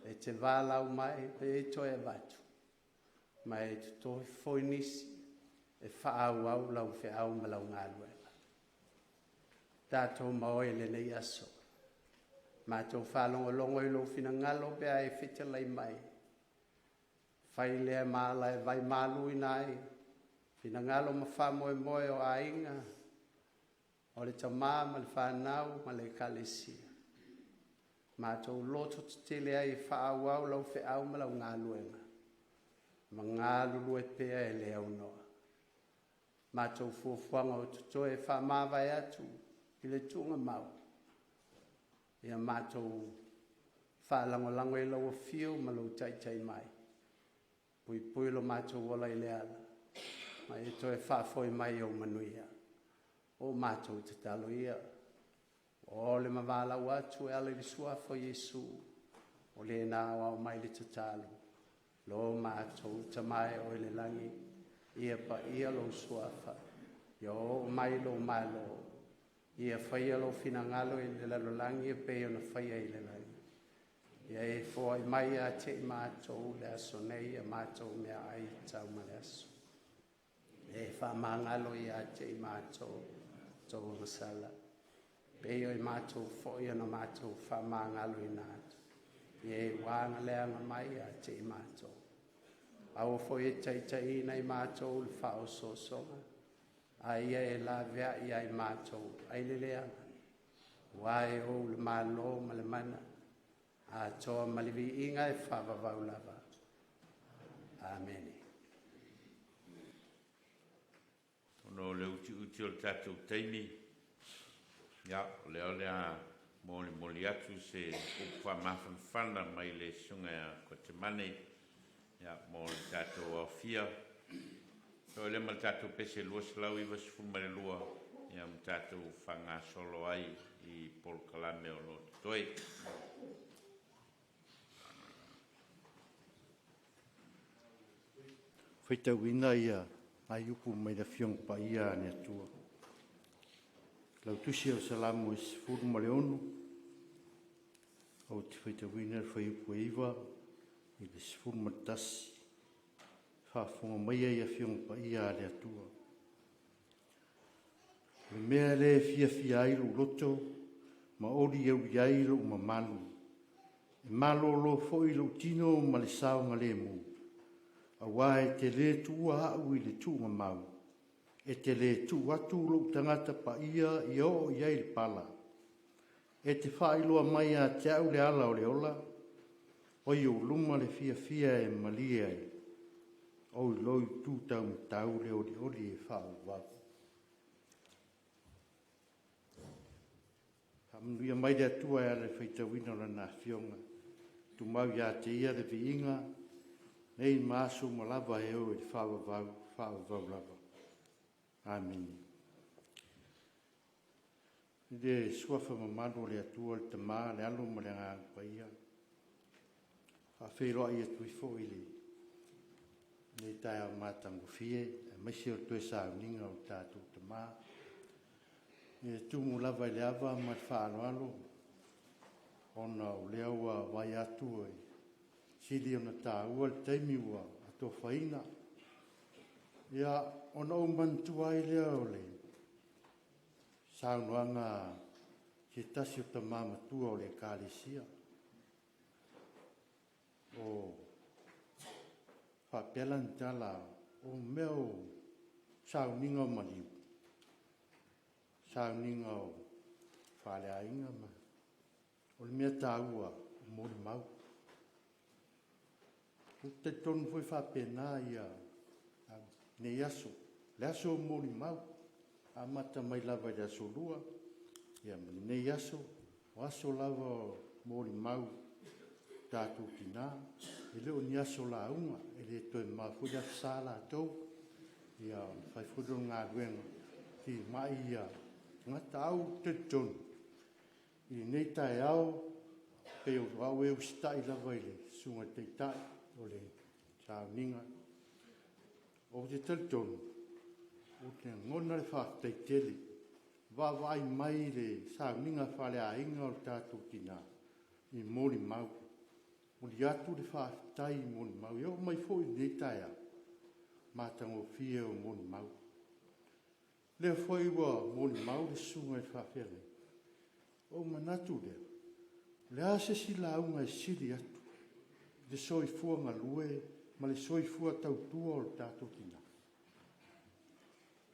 e te wala o mai pe e toe vatu, ma e tutofi whoi nisi, e whaau au lau whi au ma lau ngā luenga. Tātou maoi le nei aso. Mātou whalongo longo i lo whina ngalo bea e whitalai mai. Whai lea māla e vai mālu i nai. Whina ngalo ma whamoe moe o ainga. O le tamā ma le whanau ma le kalesia. Mātou loto te tele ai e whaau au lau whi au ma lau ngā luenga. Ma ngā lulu e pea e lea unoa. Mātou fuafuanga o tutoe e whamawai atu i le tunga mau. Ia mātou whalangolango i lau fio ma lau tai mai. Pui pui lo mātou wala i le ala. Ma e toe whafoi mai o manuia. O mātou te talo ia. O le mawala watu e ala i suafo Jesu. O le nā wau mai le te talo. Lo mātou tamai o le langi. Ia pa ia lo suafa. Yo mai lo malo. Ia whaia lo finangalo i le lalolangi e peo na whaia i le langi. Ia e fōi mai a te mātou le aso nei a mātou mea ai tau ma le aso. E whamangalo i a te mātou tau masala. Peo i mātou whoi ana mātou whamangalo i nātu. Ia e wāna leanga mai a te mātou. Au foi e tai nei mātou le whao sosonga. A ia e la vea ia i mātou. Ai le leanga. Wae o le malo ma le mana. A toa malivi inga e whawawau lava. Amen. Ono le uti o le tātou teimi. Ia, leo lea moli atu se upa mawhanwhana mai le sunga ko te mane. Ia, mo le tātou au fia. So le ma le tātou pese lua salau i wasu fumare lua. Ia, ma tātou whanga solo ai i Paul Kalame o lo toi. Whaitau ina ia, ai upu mai da fiong pa ia ne atua. Lau tusi o salamu e sifuru ma leonu, o te whaitawina whai pueiwa i le sifuru matasi. Whaafonga mai ai a whionga pa ia le atua. Le mea le fia ai lo loto, ma ori au iai lo ma malu. E malo lo fo i lo tino ma le saunga le mu. A wae te le tua au i le tunga mau. E te le tu atu lo tangata pa ia i o iai le pala. E te whailoa mai a te au le ala o le ola. O i o luma le fia e malia ai. O i loi tūtau me tau le ori e whau wapu. Hamunuia mai le atua e ale whaitawina o na whionga. Tu mau ia te ia le viinga. Nei māsu malava e o e whau lava. Amen. Le suafa mamano le atua le tama le alo ma le ngā paia. A whairoa i atu i fo i le. Nei tai au mātangu fie, e maisi o tue sa uninga o tātou tama. E tumu lava i le ava ma le whaanoalo. Ona o le aua vai atu e. Sili ona tā ua le taimi ua ato whaina. Ia ona o mantua i lea o le. Saunoanga ke tasi o tama matua o le kālesia. O whapelan tala o meo sauninga o maliu. Sauninga o whaleainga ma. O le mea tā ua o mori mau. O te tonu foi whapena ia ne yaso. Le aso o mori mau. A mata mai lava i aso lua. Ia ne yaso. O aso lava o mori mau. Tātou tina. E leo ni aso la unga. E le toi mawhuria sala tau. Ia whai whudo ngā ruenga. Ki mai ia. Ngata au te tonu. I nei tai au. Peo au e ustai lava i le. Sunga te tai. O le sauninga. O te teltonu. O te ngona le whaatai tele. Wawai mai le sauninga whale a inga o tātou tina. I mori mau. O li atu le whaatai mori mau. Eo mai fo i nei taia. Mātango fie o mori mau. Lea foi wa mori mau le sunga i whaafere. O manatu lea. Lea se si launga i siri atu. Le soifua ngalue, ma le soifua tautua o le tātou tina.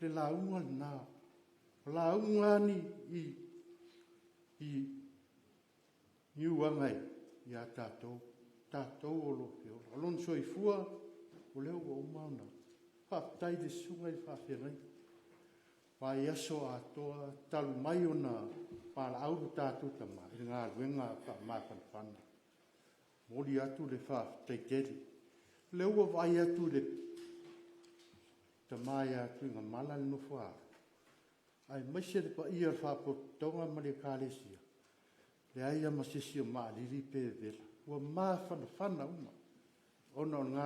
Le launga nā. Launga ni i uangai i a tātou. Tātou o lo feo. Alon soifua o leo o mauna. Whaatai de sunga i whaafengai. Wai aso a toa talu mai o na pala auru tātou tama. I ngā ruenga wha māpanwhana. Mori atu le wha teiteri. Le ua vai atu le tamai atu ngā mala no wha. Ai maise le pa ia wha potonga ma le kālesia. Le aia masisi o maa liri pe vela. Ua maa whana uma. Ona o ngā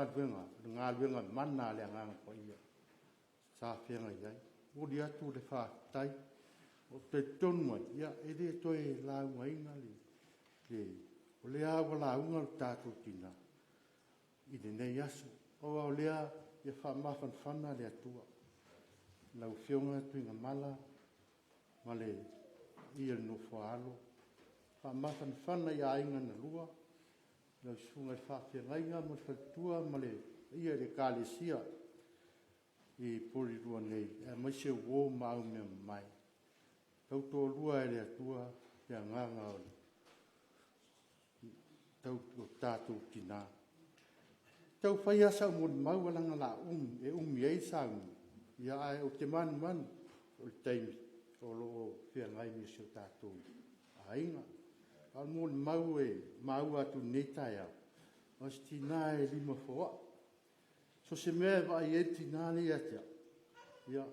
ruenga mana le nganga pa ia. Sa whianga iai. Mori atu le wha tai. O te tonua ia ere toi launga inga le o lea wala unga o tātou tina. I le nei aso. O au lea ia whamawhan whana le atua. Nau whionga tui ngā mala. Ma le ia no whaalo. Whamawhan whana ia inga na lua. Nau sunga i whawhiangainga mo whatua ma le ia le kālesia. I pori rua nei. E maise wō mau mea mai. Tauto lua e le atua. Ia nganga o le. Tau tātou tina. Tau whai asa mo mau walanga la e ei sang. Ia ai o te man o le taimi. O lo whia ngai mi sio tātou. Ainga. Al mo mau atu netai au. Mas tina e lima foa. So se mea vai e tina ni atia. Ia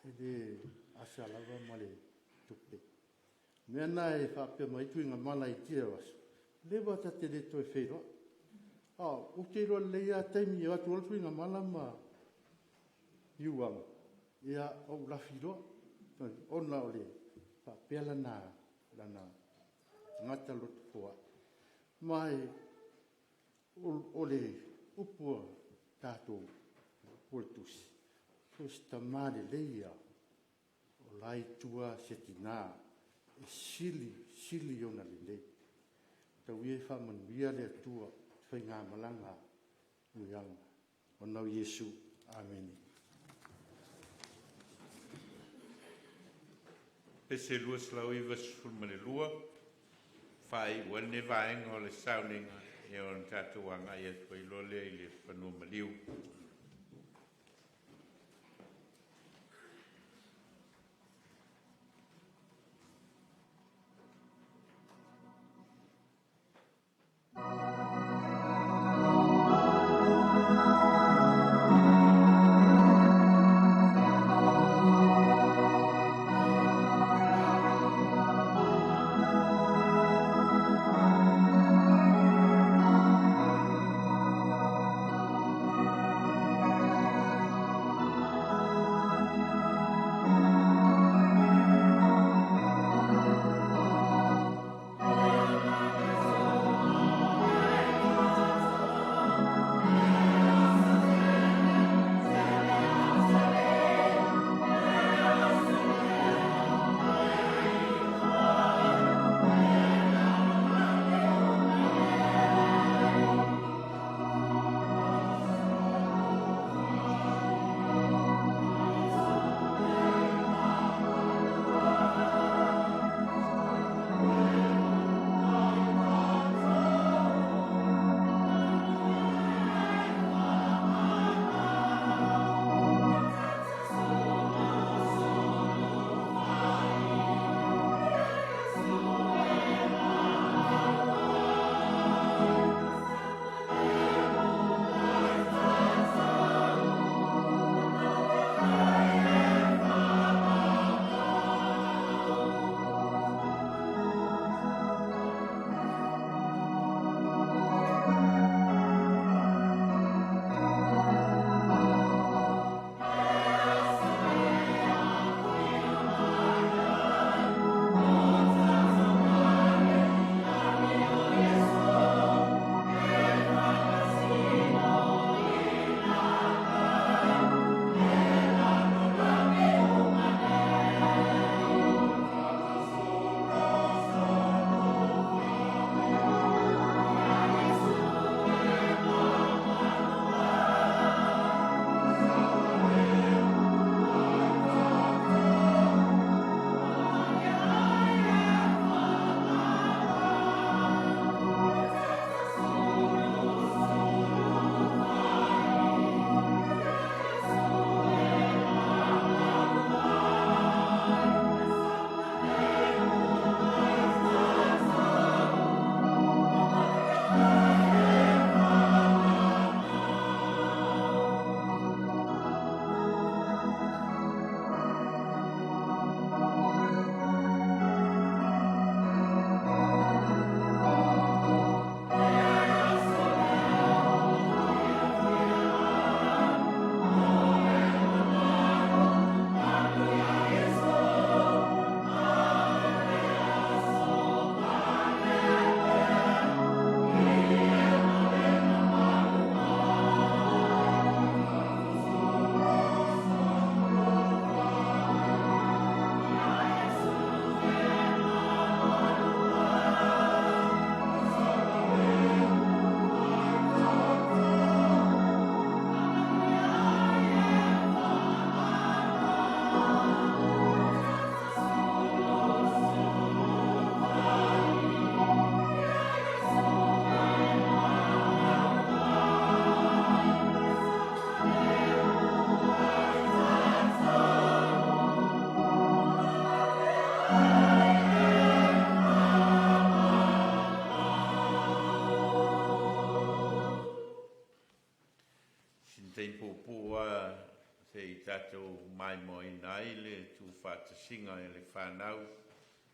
e de asa lava ma le tupe. Mea nai whapea mai tui ngā mana i tira wasu. Lewa ta te le toi whero. O te roa leia taimi e atu alpui ngā malama iuanga. Ia o rafi roa. Ona o le whapea lana ngata lotu fua. mai o le upua tātou portusi. Tus tamare leia o lai tua setina e sili ona le lei. Tau ie whamanuia le atua whai ngā malanga nuianga. O nau Yesu. Amen. Pese lua slau i vasful male lua. Whai wane vaenga o le sauninga e o tātou anga i atua i lole i le whanua maliu. mai mo i nai le tu fata singa e le whanau.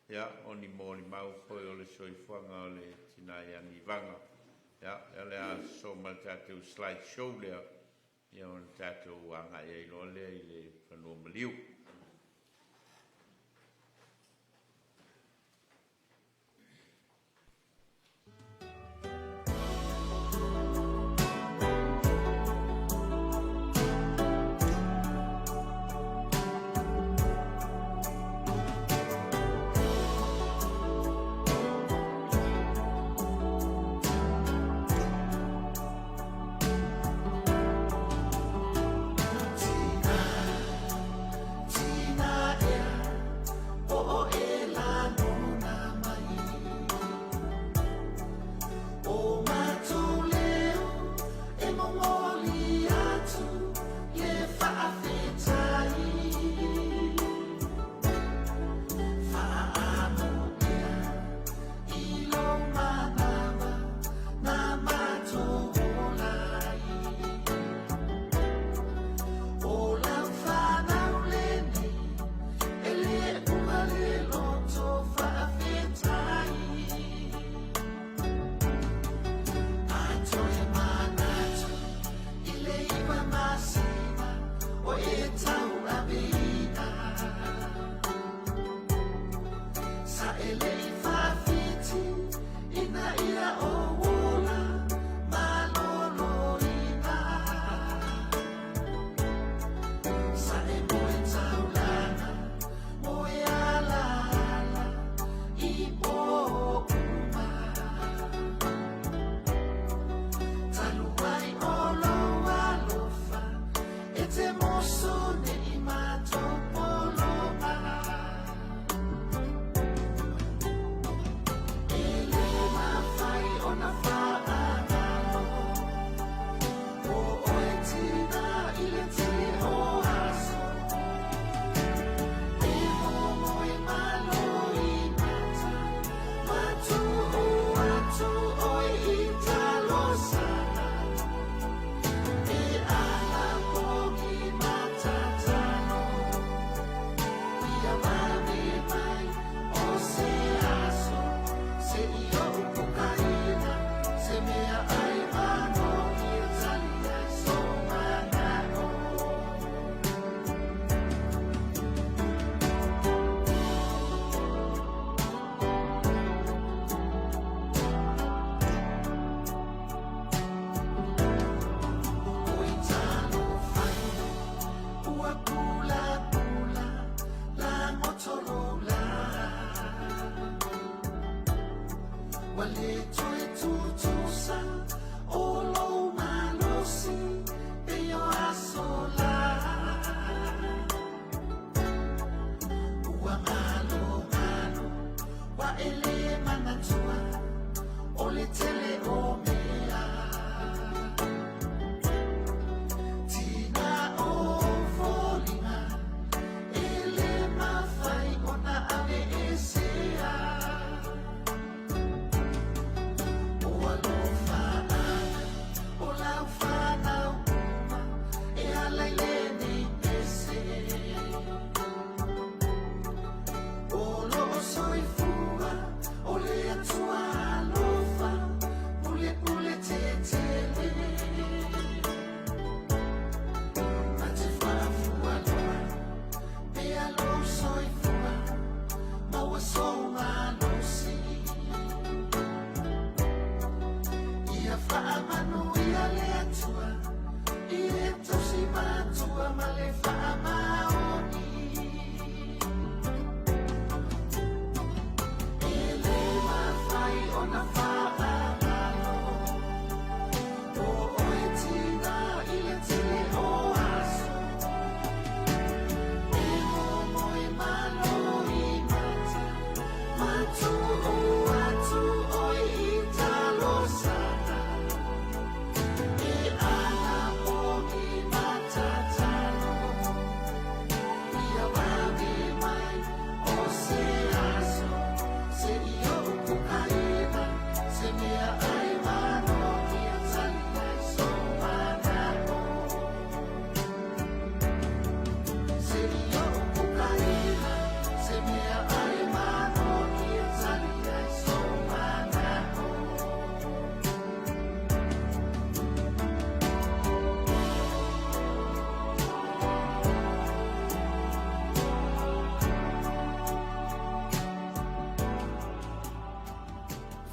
Ia, o ni mo ni mau koe o le soifuanga o le tinai ani vanga. Ia, e le a so ma tātou slide show lea. Ia, o tātou anga e ilo lea i le whanua maliu.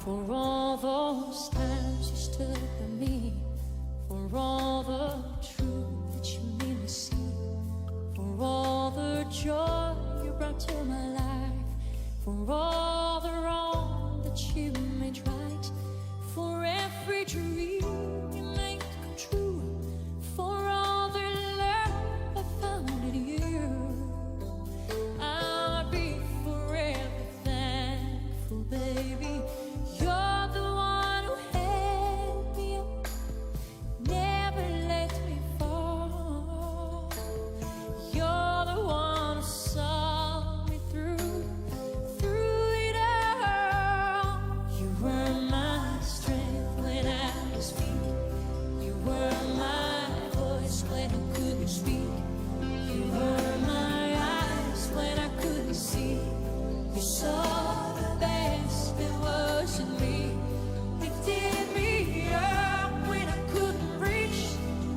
For all those times you stood by me, for all the truth that you made me see, for all the joy you brought to my life, for all the wrong that you made right, for every dream you made come true, for all the love I found in you, I'll be forever thankful, baby. You're the one who held me up, never let me fall. You're the one who saw me through it all. You were my strength when I was weak. You were my voice when I couldn't speak. You were my eyes when I couldn't see. You saw the best there was in me. Lifted me up when I couldn't reach.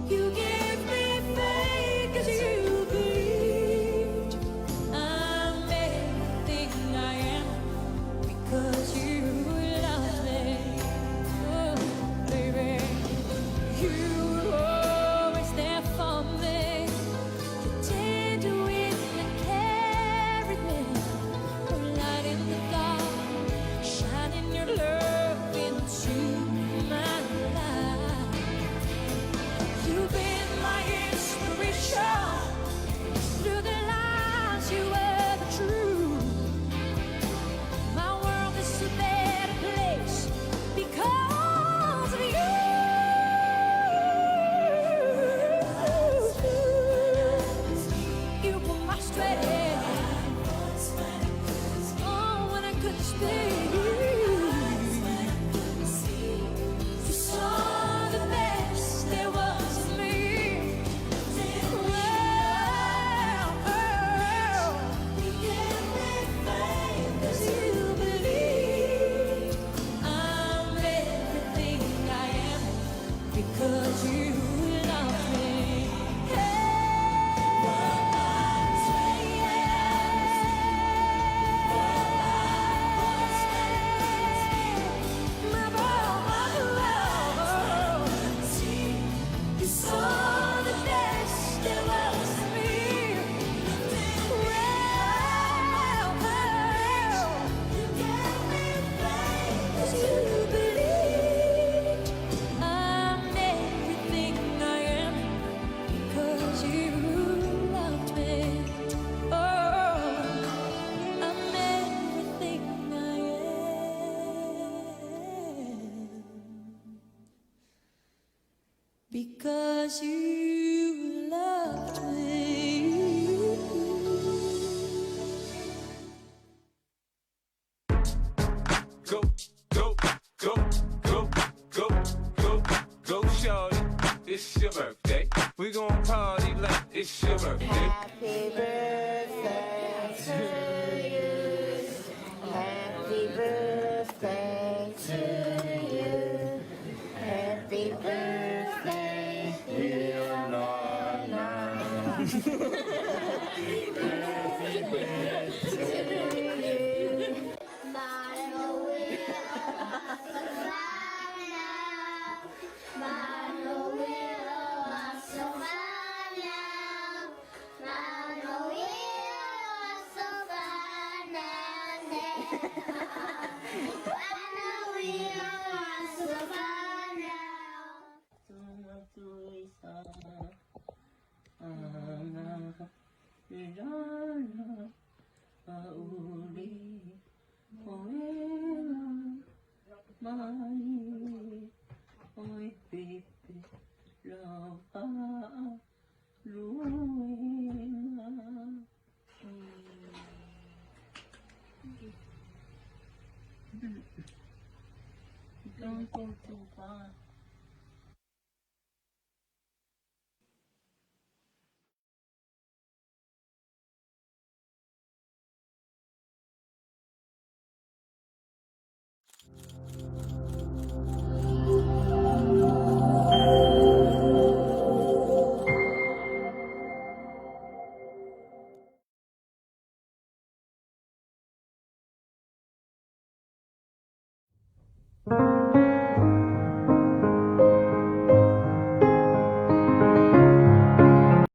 You gave me faith 'cause you believed. I'm everything I am because you loved me. Oh, baby, you were always there for me. You tender with and carried me. Light in the dark, shining your love into my life. You've been my inspiration. Through the lies, you were the truth. My world is a better place because of you. You were my strength. Oh, when I couldn't speak, you saw the best there was in me. You gave me faith 'cause you believed. I'm everything I am because you love me. It's your birthday. Happy birthday to you. Happy birthday to you. Happy birthday, dear Nana. Happy birthday to you. Don't go too far. Thank you.